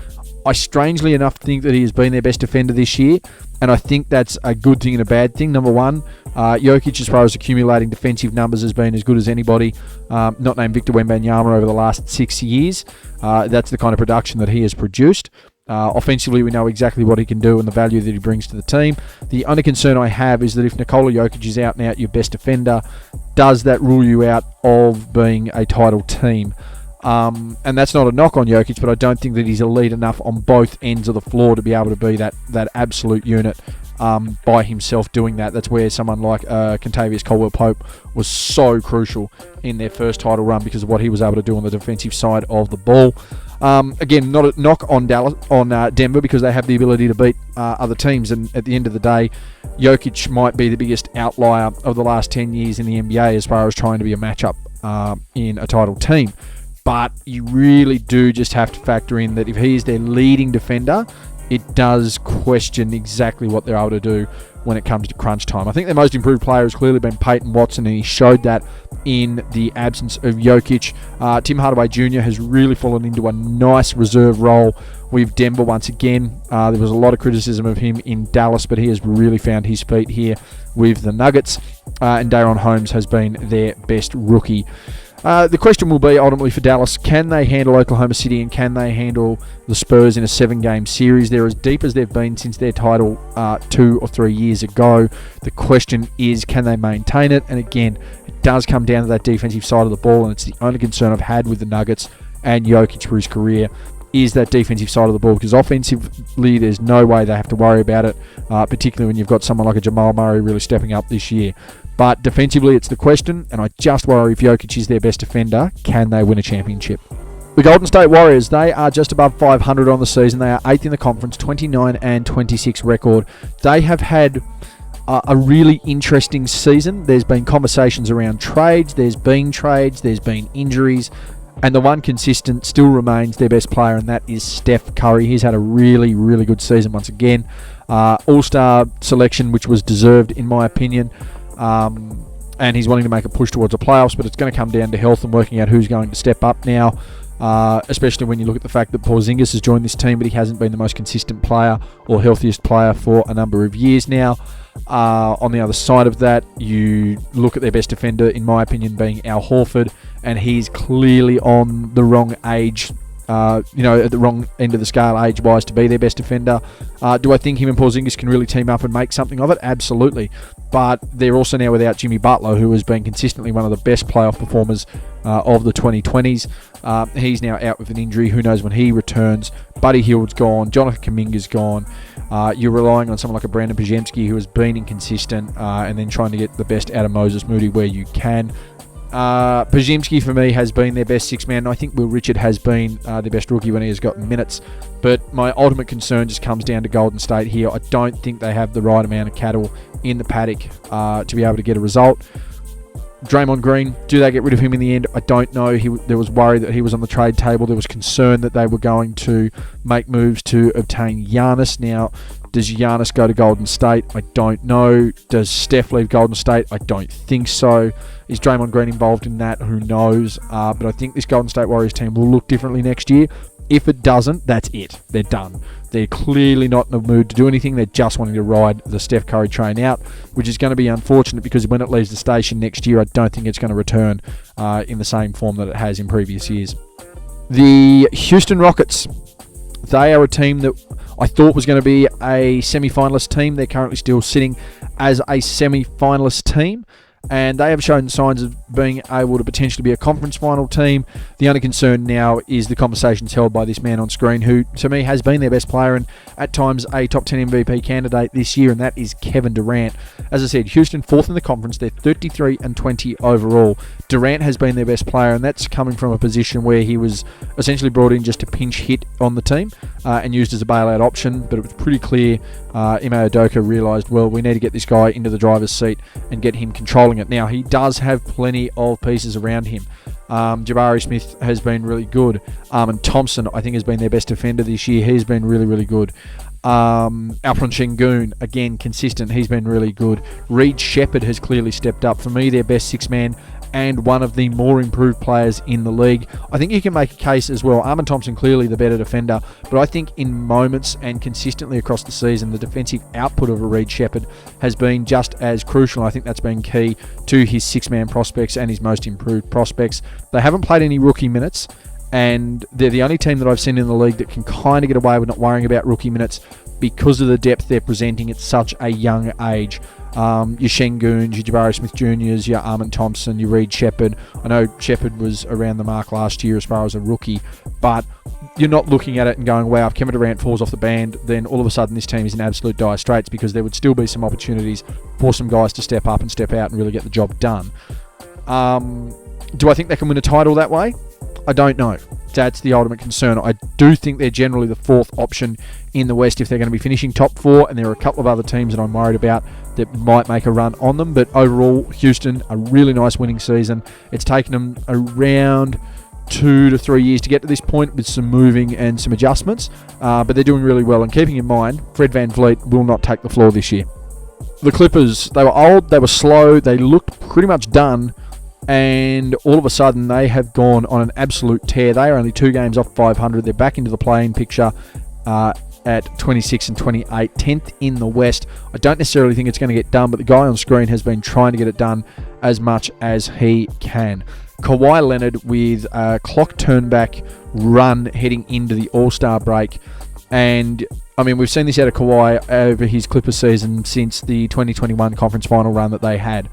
I strangely enough think that he has been their best defender this year, and I think that's a good thing and a bad thing. Number one, Jokic, as far as accumulating defensive numbers, has been as good as anybody, not named Victor Wembanyama, over the last 6 years. That's the kind of production that he has produced. Offensively, we know exactly what he can do and the value that he brings to the team. The only concern I have is that if Nikola Jokic is out and out your best defender, does that rule you out of being a title team? And that's not a knock on Jokic, but I don't think that he's elite enough on both ends of the floor to be able to be that absolute unit by himself doing that. That's where someone like Kentavious Caldwell-Pope was so crucial in their first title run because of what he was able to do on the defensive side of the ball. Again, not a knock on Denver because they have the ability to beat other teams, and at the end of the day, Jokic might be the biggest outlier of the last 10 years in the NBA as far as trying to be a matchup in a title team. But you really do just have to factor in that if he is their leading defender, it does question exactly what they're able to do when it comes to crunch time. I think their most improved player has clearly been Peyton Watson, and he showed that in the absence of Jokic. Tim Hardaway Jr. has really fallen into a nice reserve role with Denver once again. There was a lot of criticism of him in Dallas, but he has really found his feet here with the Nuggets. And Daron Holmes has been their best rookie. The question will be ultimately for Dallas, can they handle Oklahoma City and can they handle the Spurs in a 7-game series? They're as deep as they've been since their title 2 or 3 years ago. The question is, can they maintain it? And again, it does come down to that defensive side of the ball, and it's the only concern I've had with the Nuggets and Jokic for his career is that defensive side of the ball, because offensively there's no way they have to worry about it, particularly when you've got someone like a Jamal Murray really stepping up this year. But defensively, it's the question, and I just worry if Jokic is their best defender, can they win a championship? The Golden State Warriors, they are just above 500 on the season. They are 8th in the conference, 29-26 record. They have had a really interesting season. There's been conversations around trades, there's been injuries, and the one consistent still remains their best player, and that is Steph Curry. He's had a really, really good season once again. All-Star selection, which was deserved in my opinion. And he's wanting to make a push towards the playoffs, but it's going to come down to health and working out who's going to step up now, especially when you look at the fact that Porzingis has joined this team, but he hasn't been the most consistent player or healthiest player for a number of years now. On the other side of that, you look at their best defender, in my opinion, being Al Horford, and he's clearly on the wrong age at the wrong end of the scale age-wise to be their best defender. Do I think him and Porzingis can really team up and make something of it? Absolutely. But they're also now without Jimmy Butler, who has been consistently one of the best playoff performers of the 2020s. He's now out with an injury. Who knows when he returns? Buddy Hield's gone. Jonathan Kuminga's gone. You're relying on someone like a Brandon Podziemski, who has been inconsistent, and then trying to get the best out of Moses Moody where you can. Podziemski for me has been their best six man. I think Will Richard has been their best rookie when he has gotten minutes, but my ultimate concern just comes down to Golden State here. I don't think they have the right amount of cattle in the paddock to be able to get a result. Draymond Green, do they get rid of him in the end? I don't know. There was worry that he was on the trade table. There was concern that they were going to make moves to obtain Giannis. Now, does Giannis go to Golden State? I don't know. Does Steph leave Golden State? I don't think so. Is Draymond Green involved in that? Who knows? But I think this Golden State Warriors team will look differently next year. If it doesn't, that's it. They're done. They're clearly not in the mood to do anything. They're just wanting to ride the Steph Curry train out, which is going to be unfortunate because when it leaves the station next year, I don't think it's going to return in the same form that it has in previous years. The Houston Rockets, they are a team that I thought was going to be a semi-finalist team. They're currently still sitting as a semi-finalist team, and they have shown signs of being able to potentially be a conference final team. The only concern now is the conversations held by this man on screen, who to me has been their best player and at times a top 10 MVP candidate this year, and that is Kevin Durant. As I said, Houston fourth in the conference. They're 33-20 overall. Durant has been their best player, and that's coming from a position where he was essentially brought in just to pinch hit on the team and used as a bailout option, but it was pretty clear Ime Udoka realised, well, we need to get this guy into the driver's seat and get him controlling it. Now, he does have plenty of pieces around him. Jabari Smith has been really good. And Thompson, I think, has been their best defender this year. He's been really, really good. Alperen Şengün, again, consistent. He's been really good. Reed Shepherd has clearly stepped up. For me, their best six-man and one of the more improved players in the league. I think you can make a case as well. Armin Thompson, clearly the better defender, but I think in moments and consistently across the season, the defensive output of a Reed Shepherd has been just as crucial. I think that's been key to his six-man prospects and his most improved prospects. They haven't played any rookie minutes, and they're the only team that I've seen in the league that can kind of get away with not worrying about rookie minutes because of the depth they're presenting at such a young age. Your Şengüns, your Jabari Smith Jr.'s, your Armin Thompson, your Reed Shepherd. I know Shepherd was around the mark last year as far as a rookie, but you're not looking at it and going, wow, if Kevin Durant falls off the band, then all of a sudden this team is in absolute dire straits, because there would still be some opportunities for some guys to step up and step out and really get the job done. Do I think they can win a title that way? I don't know. That's the ultimate concern. I do think they're generally the fourth option in the West if they're going to be finishing top four, and there are a couple of other teams that I'm worried about that might make a run on them. But overall, Houston, a really nice winning season. It's taken them around 2 to 3 years to get to this point with some moving and some adjustments, but they're doing really well. And keeping in mind, Fred VanVleet will not take the floor this year. The Clippers, they were old, they were slow, they looked pretty much done, and all of a sudden they have gone on an absolute tear. They are only 2 games off 500. They're back into the play-in picture at 26-28, 10th in the West. I don't necessarily think it's going to get done, but the guy on screen has been trying to get it done as much as he can. Kawhi Leonard with a clock turnback run heading into the All-Star break. And, I mean, we've seen this out of Kawhi over his Clippers season since the 2021 conference final run that they had,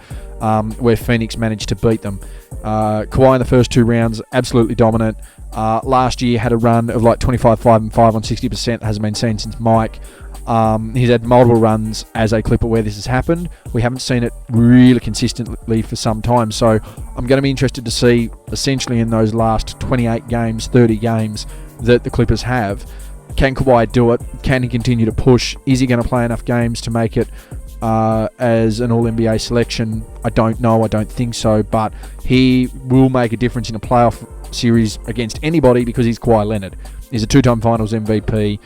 where Phoenix managed to beat them. Kawhi in the first 2 rounds, absolutely dominant. Last year had a run of like 25-5-5 on 60%. Hasn't been seen since Mike. He's had multiple runs as a Clipper where this has happened. We haven't seen it really consistently for some time. So I'm going to be interested to see, essentially in those last 28 games, 30 games that the Clippers have, can Kawhi do it? Can he continue to push? Is he going to play enough games to make it as an All-NBA selection? I don't know. I don't think so. But he will make a difference in a playoff series against anybody because he's Kawhi Leonard. He's a 2-time Finals MVP.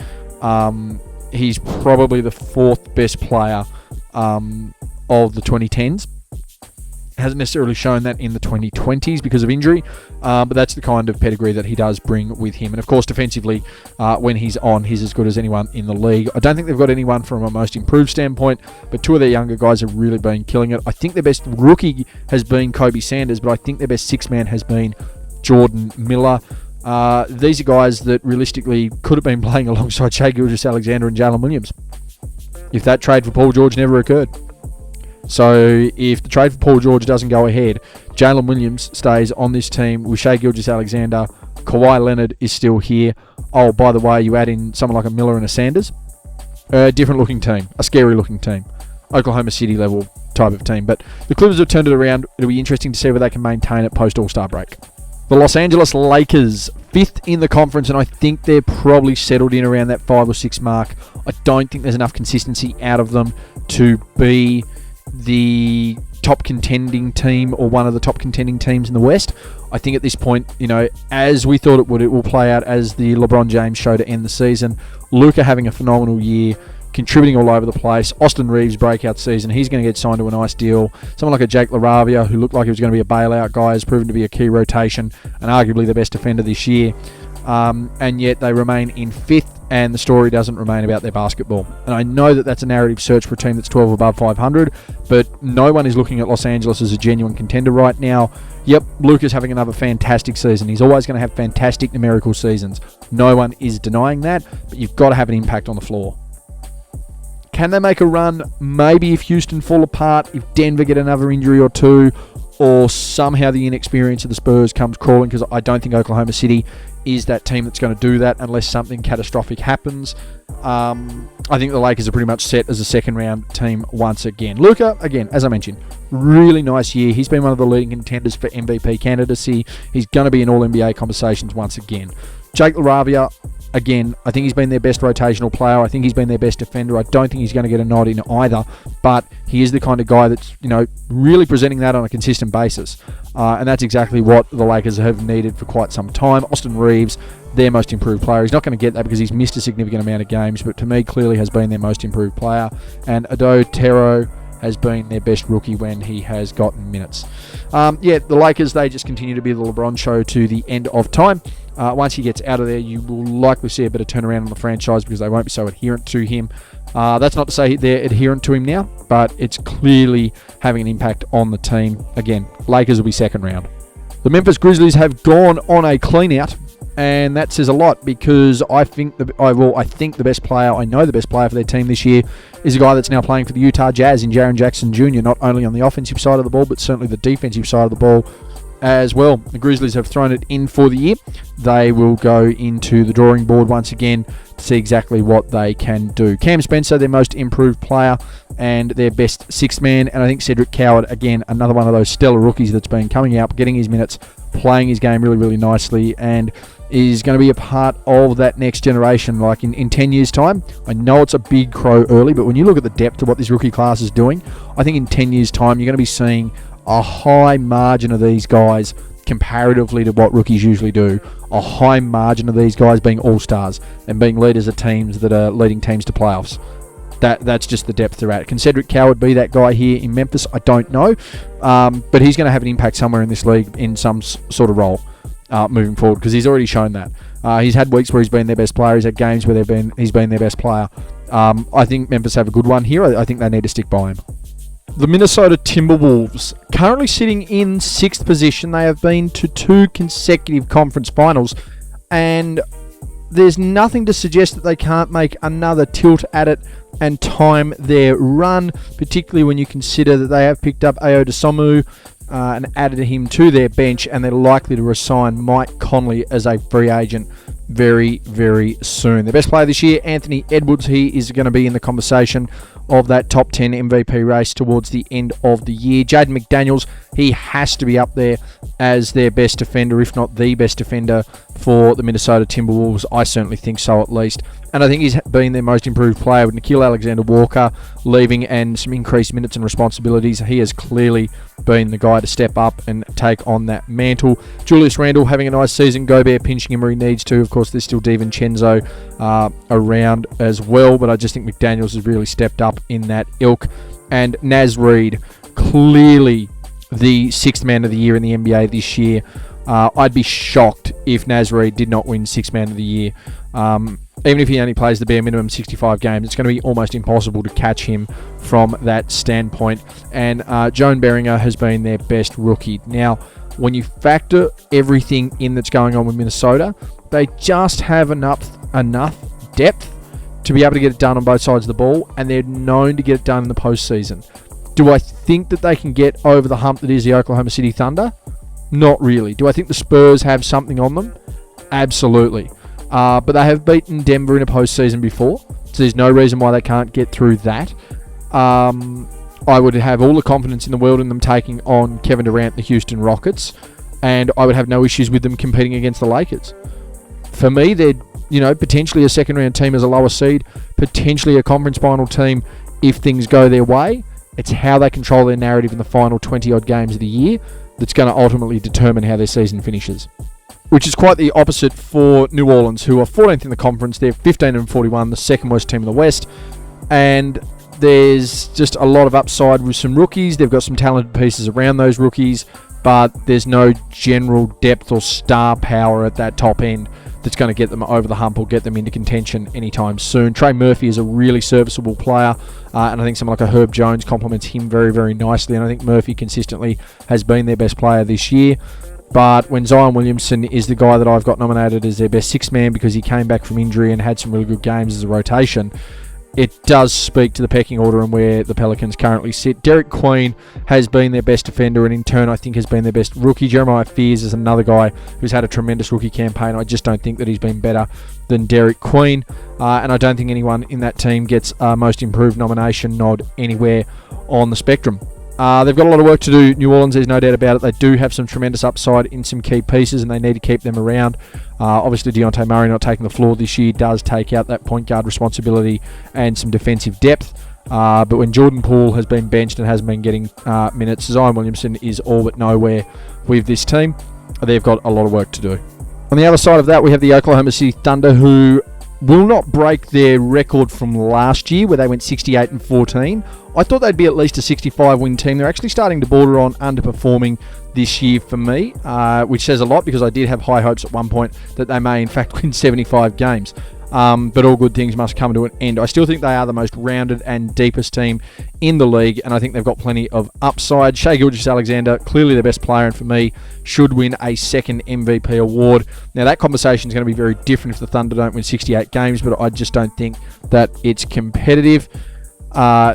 He's probably the 4th best player of the 2010s. Hasn't necessarily shown that in the 2020s because of injury, but that's the kind of pedigree that he does bring with him. And of course, defensively, when he's on, he's as good as anyone in the league. I don't think they've got anyone from a most improved standpoint, but 2 of their younger guys have really been killing it. I think their best rookie has been Kobe Sanders, but I think their best 6-man has been Jordan Miller. These are guys that realistically could have been playing alongside Shea Gilgeous-Alexander and Jalen Williams if that trade for Paul George never occurred. So if the trade for Paul George doesn't go ahead, Jalen Williams stays on this team with Shea Gilgeous-Alexander. Kawhi Leonard is still here. Oh, by the way, you add in someone like a Miller and a Sanders. A different looking team. A scary looking team. Oklahoma City level type of team. But the Clippers have turned it around. It'll be interesting to see whether they can maintain it post All-Star break. The Los Angeles Lakers, 5th in the conference, and I think they're probably settled in around that 5 or 6 mark. I don't think there's enough consistency out of them to be the top contending team or one of the top contending teams in the West. I think at this point, as we thought it would, it will play out as the LeBron James show to end the season. Luka having a phenomenal year, contributing all over the place. Austin Reeves' breakout season. He's going to get signed to a nice deal. Someone like a Jake LaRavia, who looked like he was going to be a bailout guy, has proven to be a key rotation and arguably the best defender this year. And yet they remain in 5th, and the story doesn't remain about their basketball. And I know that that's a narrative search for a team that's 12 above 500, but no one is looking at Los Angeles as a genuine contender right now. Yep, Luka's having another fantastic season. He's always going to have fantastic numerical seasons. No one is denying that, but you've got to have an impact on the floor. Can they make a run? Maybe if Houston fall apart, if Denver get another injury or two, or somehow the inexperience of the Spurs comes crawling, because I don't think Oklahoma City is that team that's going to do that unless something catastrophic happens. I think the Lakers are pretty much set as a second round team once again. Luka, again, as I mentioned, really nice year. He's been one of the leading contenders for MVP candidacy. He's going to be in All-NBA conversations once again. Jake LaRavia, again, I think he's been their best rotational player. I think he's been their best defender. I don't think he's going to get a nod in either, but he is the kind of guy that's, really presenting that on a consistent basis. And that's exactly what the Lakers have needed for quite some time. Austin Reeves, their most improved player. He's not going to get that because he's missed a significant amount of games, but to me, clearly has been their most improved player. And Ado Tero has been their best rookie when he has gotten minutes. The Lakers, they just continue to be the LeBron show to the end of time. Once he gets out of there, you will likely see a bit of turnaround on the franchise because they won't be so adherent to him. That's not to say they're adherent to him now, but it's clearly having an impact on the team. Again, Lakers will be second round. The Memphis Grizzlies have gone on a clean out, and that says a lot because I think the best player, I know the best player for their team this year is a guy that's now playing for the Utah Jazz in Jaren Jackson Jr., not only on the offensive side of the ball, but certainly the defensive side of the ball as well. The Grizzlies have thrown it in for the year. They will go into the drawing board once again to see exactly what they can do. Cam Spencer, their most improved player and their best sixth man, and I think Cedric Coward, again, another one of those stellar rookies that's been coming out, getting his minutes, playing his game really, really nicely, and is going to be a part of that next generation, like in 10 years' time. I know it's a big crow early, but when you look at the depth of what this rookie class is doing, I think in 10 years' time, you're going to be seeing a high margin of these guys comparatively to what rookies usually do. A high margin of these guys being all-stars and being leaders of teams that are leading teams to playoffs. That's just the depth they're at. Can Cedric Coward be that guy here in Memphis? I don't know. But he's going to have an impact somewhere in this league in some sort of role moving forward because he's already shown that. He's had weeks where he's been their best player. He's had games where he's been their best player. I think Memphis have a good one here. I think they need to stick by him. The Minnesota Timberwolves, currently sitting in 6th position. They have been to 2 consecutive conference finals, and there's nothing to suggest that they can't make another tilt at it and time their run, particularly when you consider that they have picked up Ayo Dosunmu and added him to their bench, and they're likely to resign Mike Conley as a free agent very, very soon. Their best player this year, Anthony Edwards, he is going to be in the conversation of that top 10 MVP race towards the end of the year. Jaden McDaniels, he has to be up there as their best defender, if not the best defender for the Minnesota Timberwolves. I certainly think so, at least. And I think he's been their most improved player with Nickeil Alexander-Walker leaving and some increased minutes and responsibilities. He has clearly been the guy to step up and take on that mantle. Julius Randle having a nice season. Gobert pinching him where he needs to. Of course, there's still DiVincenzo around as well, but I just think McDaniels has really stepped up in that ilk. And Naz Reid, clearly the 6th man of the year in the NBA this year. I'd be shocked if Naz Reid did not win 6th man of the year. Even if he only plays the bare minimum 65 games, it's going to be almost impossible to catch him from that standpoint. And Joan Beringer has been their best rookie. Now, when you factor everything in that's going on with Minnesota, they just have enough depth to be able to get it done on both sides of the ball, and they're known to get it done in the postseason. Do I think that they can get over the hump that is the Oklahoma City Thunder? Not really. Do I think the Spurs have something on them? Absolutely. But they have beaten Denver in a postseason before, so there's no reason why they can't get through that. I would have all the confidence in the world in them taking on Kevin Durant, the Houston Rockets, and I would have no issues with them competing against the Lakers. For me, they're potentially a second-round team as a lower seed, potentially a conference final team if things go their way. It's how they control their narrative in the final 20-odd games of the year that's going to ultimately determine how their season finishes. Which is quite the opposite for New Orleans, who are 14th in the conference. They're 15-41, the second worst team in the West. And there's just a lot of upside with some rookies. They've got some talented pieces around those rookies, but there's no general depth or star power at that top end that's going to get them over the hump or get them into contention anytime soon. Trey Murphy is a really serviceable player, and I think someone like a Herb Jones complements him very, very nicely, and I think Murphy consistently has been their best player this year. But when Zion Williamson is the guy that I've got nominated as their best sixth man because he came back from injury and had some really good games as a rotation, it does speak to the pecking order and where the Pelicans currently sit. Derek Queen has been their best defender and in turn I think has been their best rookie. Jeremiah Fears is another guy who's had a tremendous rookie campaign. I just don't think that he's been better than Derek Queen, and I don't think anyone in that team gets a most improved nomination nod anywhere on the spectrum. They've got a lot of work to do, New Orleans, there's no doubt about it. They do have some tremendous upside in some key pieces and they need to keep them around. Obviously, Dejounte Murray not taking the floor this year does take out that point guard responsibility and some defensive depth. But when Jordan Poole has been benched and hasn't been getting minutes, Zion Williamson is all but nowhere with this team. They've got a lot of work to do. On the other side of that, we have the Oklahoma City Thunder, who will not break their record from last year where they went 68-14. I thought they'd be at least a 65-win team. They're actually starting to border on underperforming this year for me, which says a lot because I did have high hopes at one point that they may in fact win 75 games. But all good things must come to an end. I still think they are the most rounded and deepest team in the league, and I think they've got plenty of upside. Gilgeous-Alexander, clearly the best player, and for me, should win a second MVP award. Now, that conversation is going to be very different if the Thunder don't win 68 games, but I just don't think that it's competitive.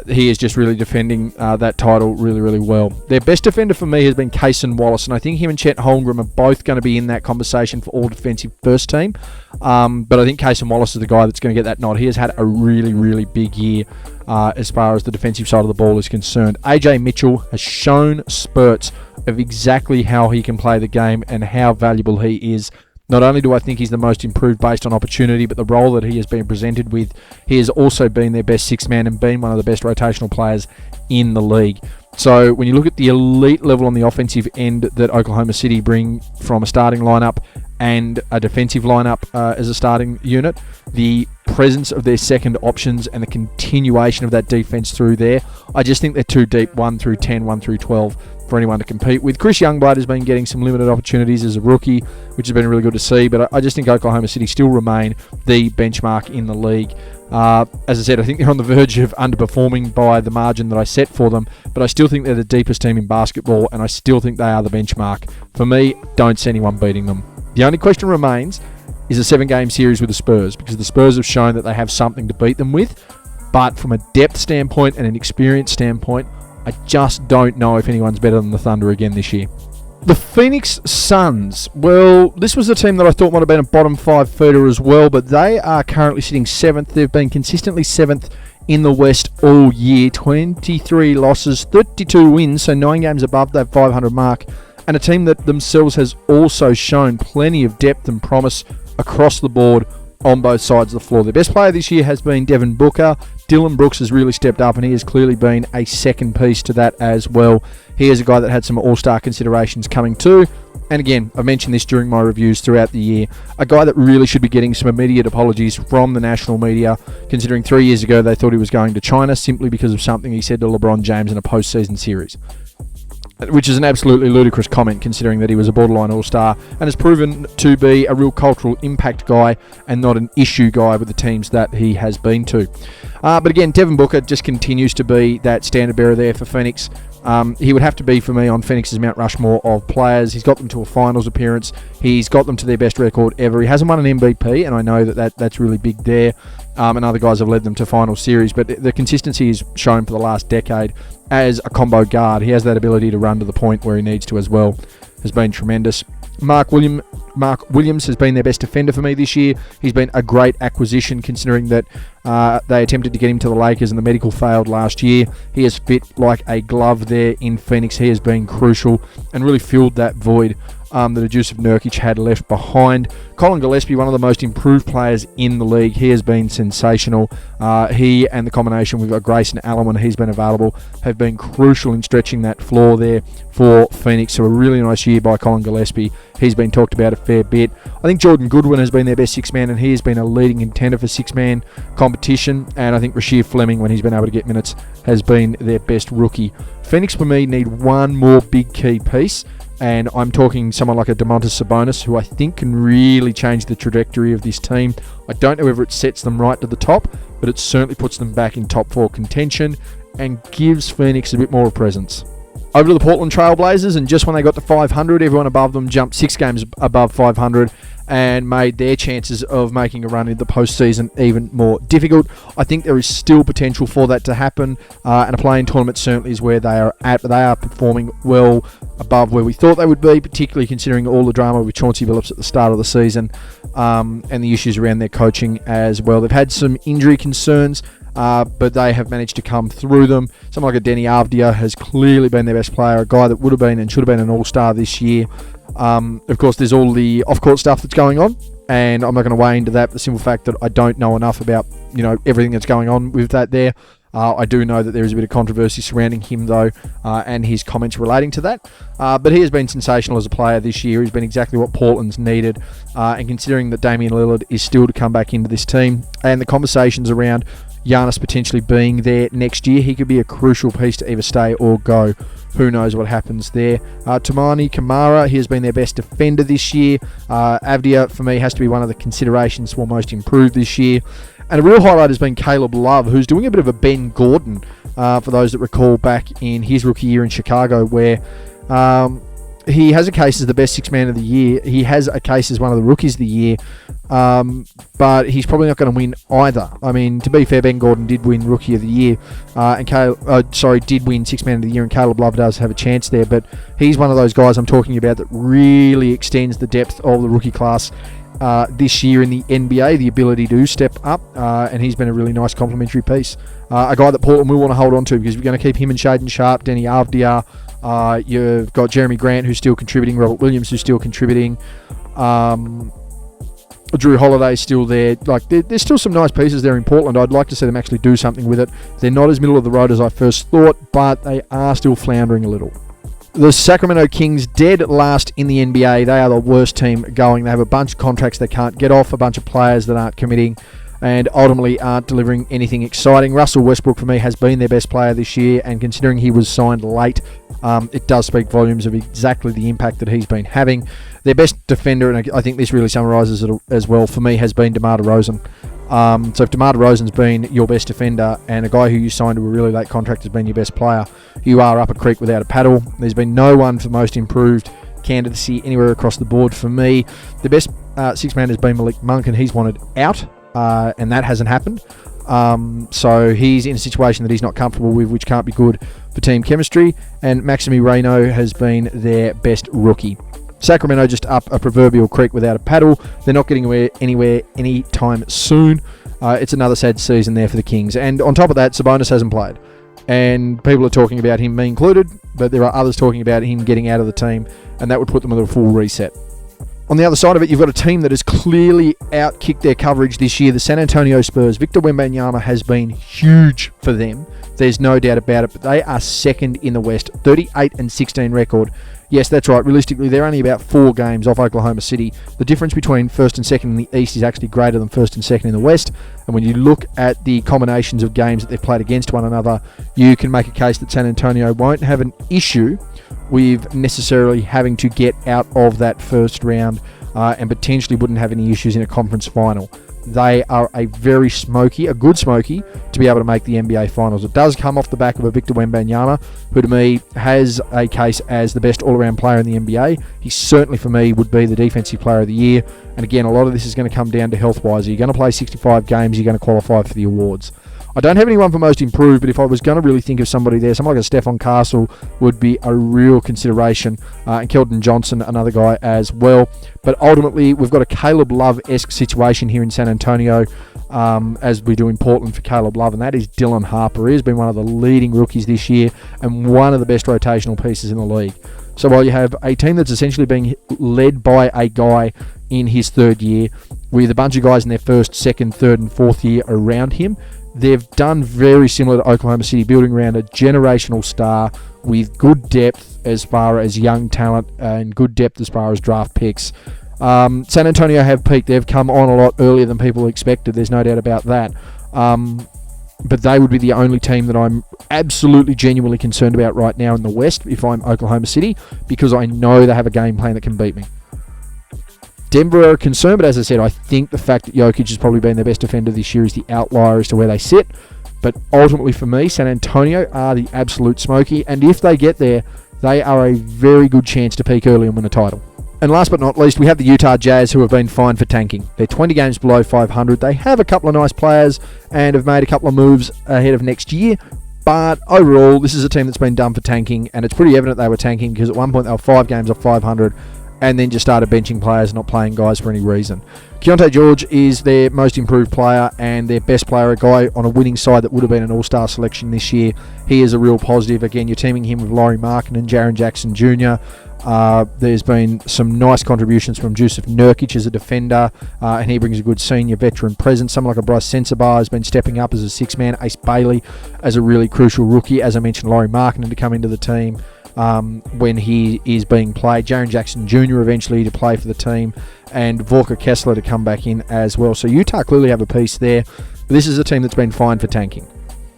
He is just really defending that title really, really well. Their best defender for me has been Cason Wallace, and I think him and Chet Holmgren are both going to be in that conversation for all defensive first team. But I think Cason Wallace is the guy that's going to get that nod. He has had a really, really big year as far as the defensive side of the ball is concerned. AJ Mitchell has shown spurts of exactly how he can play the game and how valuable he is. Not only do I think he's the most improved based on opportunity, but the role that he has been presented with, he has also been their best sixth man and been one of the best rotational players in the league. So when you look at the elite level on the offensive end that Oklahoma City bring from a starting lineup and a defensive lineup as a starting unit, the presence of their second options and the continuation of that defense through there, I just think they're too deep, 1 through 10, 1 through 12, for anyone to compete with. Chris Youngblood has been getting some limited opportunities as a rookie, which has been really good to see, but I just think Oklahoma City still remain the benchmark in the league. As I said, I think they're on the verge of underperforming by the margin that I set for them, but I still think they're the deepest team in basketball, and I still think they are the benchmark. For me, don't see anyone beating them. The only question remains is a 7-game series with the Spurs, because the Spurs have shown that they have something to beat them with, but from a depth standpoint and an experience standpoint, I just don't know if anyone's better than the Thunder again this year. The Phoenix Suns, well, this was a team that I thought might have been a bottom 5 feeder as well, but they are currently sitting 7th. They've been consistently 7th in the West all year. 23 losses, 32 wins, so 9 games above that 500 mark, and a team that themselves has also shown plenty of depth and promise across the board on both sides of the floor. Their best player this year has been Devin Booker. Dylan Brooks has really stepped up, and he has clearly been a second piece to that as well. He is a guy that had some all-star considerations coming too. And again, I mentioned this during my reviews throughout the year, a guy that really should be getting some immediate apologies from the national media, considering 3 years ago they thought he was going to China simply because of something he said to LeBron James in a postseason series, which is an absolutely ludicrous comment considering that he was a borderline all-star and has proven to be a real cultural impact guy and not an issue guy with the teams that he has been to. But again, Devin Booker just continues to be that standard bearer there for Phoenix. He would have to be, for me, on Phoenix's Mount Rushmore of players. He's got them to a finals appearance. He's got them to their best record ever. He hasn't won an MVP, and I know that's really big there. And other guys have led them to final series, but the consistency is shown for the last decade as a combo guard. He has that ability to run to the point where he needs to as well. Has been tremendous. Mark Williams has been their best defender for me this year. He's been a great acquisition, considering that they attempted to get him to the Lakers and the medical failed last year. He has fit like a glove there in Phoenix. He has been crucial and really filled that void that Joseph Nurkic had left behind. Colin Gillespie, one of the most improved players in the league. He has been sensational. He and the combination with Grayson Allen, when he's been available, have been crucial in stretching that floor there for Phoenix. So a really nice year by Colin Gillespie. He's been talked about a fair bit. I think Jordan Goodwin has been their best six-man, and he has been a leading contender for six-man competition. And I think Rasheed Fleming, when he's been able to get minutes, has been their best rookie. Phoenix, for me, need one more big key piece, and I'm talking someone like a Domantas Sabonis, who I think can really change the trajectory of this team. I don't know whether it sets them right to the top, but it certainly puts them back in top 4 contention and gives Phoenix a bit more of presence. Over to the Portland Trail Blazers, and just when they got to 500, everyone above them jumped 6 games above 500 and made their chances of making a run in the postseason even more difficult. I think there is still potential for that to happen, and a play-in tournament certainly is where they are at. But they are performing well above where we thought they would be, particularly considering all the drama with Chauncey Billups at the start of the season, and the issues around their coaching as well. They've had some injury concerns, but they have managed to come through them. Someone like a Denny Avdia has clearly been their best player, a guy that would have been and should have been an all-star this year. Of course, there's all the off-court stuff that's going on, and I'm not going to weigh into that. The simple fact that I don't know enough about everything that's going on with that there. I do know that there is a bit of controversy surrounding him, though, and his comments relating to that. But he has been sensational as a player this year. He's been exactly what Portland's needed. And considering that Damian Lillard is still to come back into this team, and the conversations around Giannis potentially being there next year, he could be a crucial piece to either stay or go. Who knows what happens there. Toumani Camara, he has been their best defender this year. Avdia, for me, has to be one of the considerations for most improved this year. And a real highlight has been Caleb Love, who's doing a bit of a Ben Gordon, for those that recall back in his rookie year in Chicago, where he has a case as the best six-man of the year. He has a case as one of the rookies of the year, but he's probably not going to win either. I mean, to be fair, Ben Gordon did win Rookie of the Year, did win Six-Man of the Year, and Caleb Love does have a chance there, but he's one of those guys I'm talking about that really extends the depth of the rookie class this year in the NBA, the ability to step up, and he's been a really nice complementary piece. A guy that Portland will want to hold on to, because we're going to keep him and Shaden Sharp, Denny Avdia. You've got Jeremy Grant, who's still contributing, Robert Williams, who's still contributing, Drew Holiday's still there. There's still some nice pieces there in Portland. I'd like to see them actually do something with it. They're not as middle of the road as I first thought, but they are still floundering a little. The Sacramento Kings, dead last in the NBA. They are the worst team going. They have a bunch of contracts they can't get off, a bunch of players that aren't committing, and ultimately aren't delivering anything exciting. Russell Westbrook, for me, has been their best player this year, and considering he was signed late, it does speak volumes of exactly the impact that he's been having. Their best defender, and I think this really summarises it as well, for me, has been DeMar DeRozan. So if DeMar DeRozan's been your best defender, and a guy who you signed to a really late contract has been your best player, you are up a creek without a paddle. There's been no one for most improved candidacy anywhere across the board for me. The best six-man has been Malik Monk, and he's wanted out, and that hasn't happened. So he's in a situation that he's not comfortable with, which can't be good for team chemistry. And Maximi Reyno has been their best rookie. Sacramento just up a proverbial creek without a paddle. They're not getting anywhere anytime soon. It's another sad season there for the Kings. And on top of that, Sabonis hasn't played. And people are talking about him, me included, but there are others talking about him getting out of the team, and that would put them with a full reset. On the other side of it, you've got a team that has clearly outkicked their coverage this year, the San Antonio Spurs. Victor Wembanyama has been huge for them. There's no doubt about it, but they are second in the West, 38-16 record. Yes, that's right. Realistically, they're only about 4 games off Oklahoma City. The difference between first and second in the East is actually greater than first and second in the West. And when you look at the combinations of games that they've played against one another, you can make a case that San Antonio won't have an issue with necessarily having to get out of that first round, and potentially wouldn't have any issues in a conference final. they are a very smoky, a good smoky, to be able to make the NBA Finals. It does come off the back of a Victor Wembanyama, who to me has a case as the best all-around player in the NBA. He certainly, for me, would be the Defensive Player of the Year. And again, a lot of this is going to come down to health-wise. Are you going to play 65 games? You're going to qualify for the awards. I don't have anyone for most improved, but if I was going to really think of somebody there, someone like a Stephon Castle would be a real consideration. And Keldon Johnson, another guy as well. But ultimately, we've got a Caleb Love-esque situation here in San Antonio, as we do in Portland for Caleb Love, and that is Dylan Harper. He has been one of the leading rookies this year and one of the best rotational pieces in the league. So while you have a team that's essentially being led by a guy in his third year, with a bunch of guys in their first, second, third, and fourth year around him, they've done very similar to Oklahoma City, building around a generational star with good depth as far as young talent and good depth as far as draft picks. San Antonio have peaked. They've come on a lot earlier than people expected. There's no doubt about that. But they would be the only team that I'm absolutely genuinely concerned about right now in the West if I'm Oklahoma City, because I know they have a game plan that can beat me. Denver are concerned, but as I said, I think the fact that Jokic has probably been their best defender this year is the outlier as to where they sit. But ultimately for me, San Antonio are the absolute smoky, and if they get there, they are a very good chance to peak early and win a title. And last but not least, we have the Utah Jazz, who have been fined for tanking. They're 20 games below 500. They have a couple of nice players and have made a couple of moves ahead of next year. But overall, this is a team that's been done for tanking, and it's pretty evident they were tanking because at one point they were 5 games off 500 and then just started benching players, not playing guys for any reason. Keontae George is their most improved player and their best player, a guy on a winning side that would have been an all-star selection this year. He is a real positive. Again, you're teaming him with Lauri Markkanen and Jaren Jackson Jr. There's been some nice contributions from Jusuf Nurkic as a defender, and he brings a good senior veteran presence. Someone like a Bryce Sensabaugh has been stepping up as a six-man. Ace Bailey as a really crucial rookie. As I mentioned, Lauri Markkanen to come into the team when he is being played. Jaren Jackson Jr. eventually to play for the team, and Volker Kessler to come back in as well. So Utah clearly have a piece there. But this is a team that's been fined for tanking.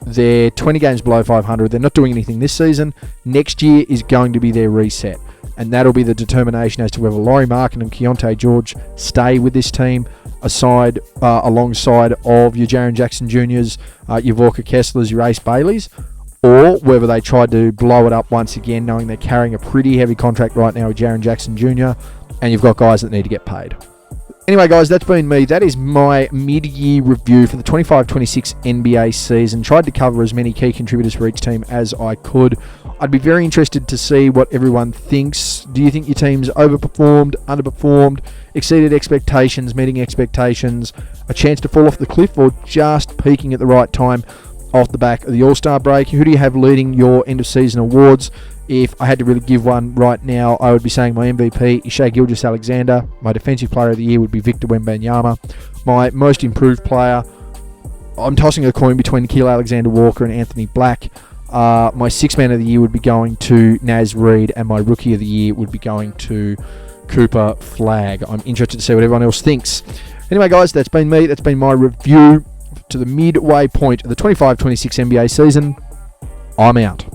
They're 20 games below 500. They're not doing anything this season. Next year is going to be their reset, and that'll be the determination as to whether Lauri Markkanen and Keontae George stay with this team alongside of your Jaren Jackson Jr.'s, your Volker Kesslers, your Ace Baileys, or whether they try to blow it up once again, knowing they're carrying a pretty heavy contract right now with Jaren Jackson Jr., and you've got guys that need to get paid. Anyway, guys, that's been me. That is my mid-year review for the 25-26 NBA season. Tried to cover as many key contributors for each team as I could. I'd be very interested to see what everyone thinks. Do you think your team's overperformed, underperformed, exceeded expectations, meeting expectations, a chance to fall off the cliff, or just peaking at the right time off the back of the All-Star break? Who do you have leading your end-of-season awards? If I had to really give one right now, I would be saying my MVP is Gilgeous-Alexander. My Defensive Player of the Year would be Victor Wembanyama. My most improved player, I'm tossing a coin between Nickeil Alexander-Walker and Anthony Black. My Sixth Man of the Year would be going to Naz Reid, and my Rookie of the Year would be going to Cooper Flagg. I'm interested to see what everyone else thinks. Anyway, guys, that's been me. That's been my review to the midway point of the 25-26 NBA season. I'm out.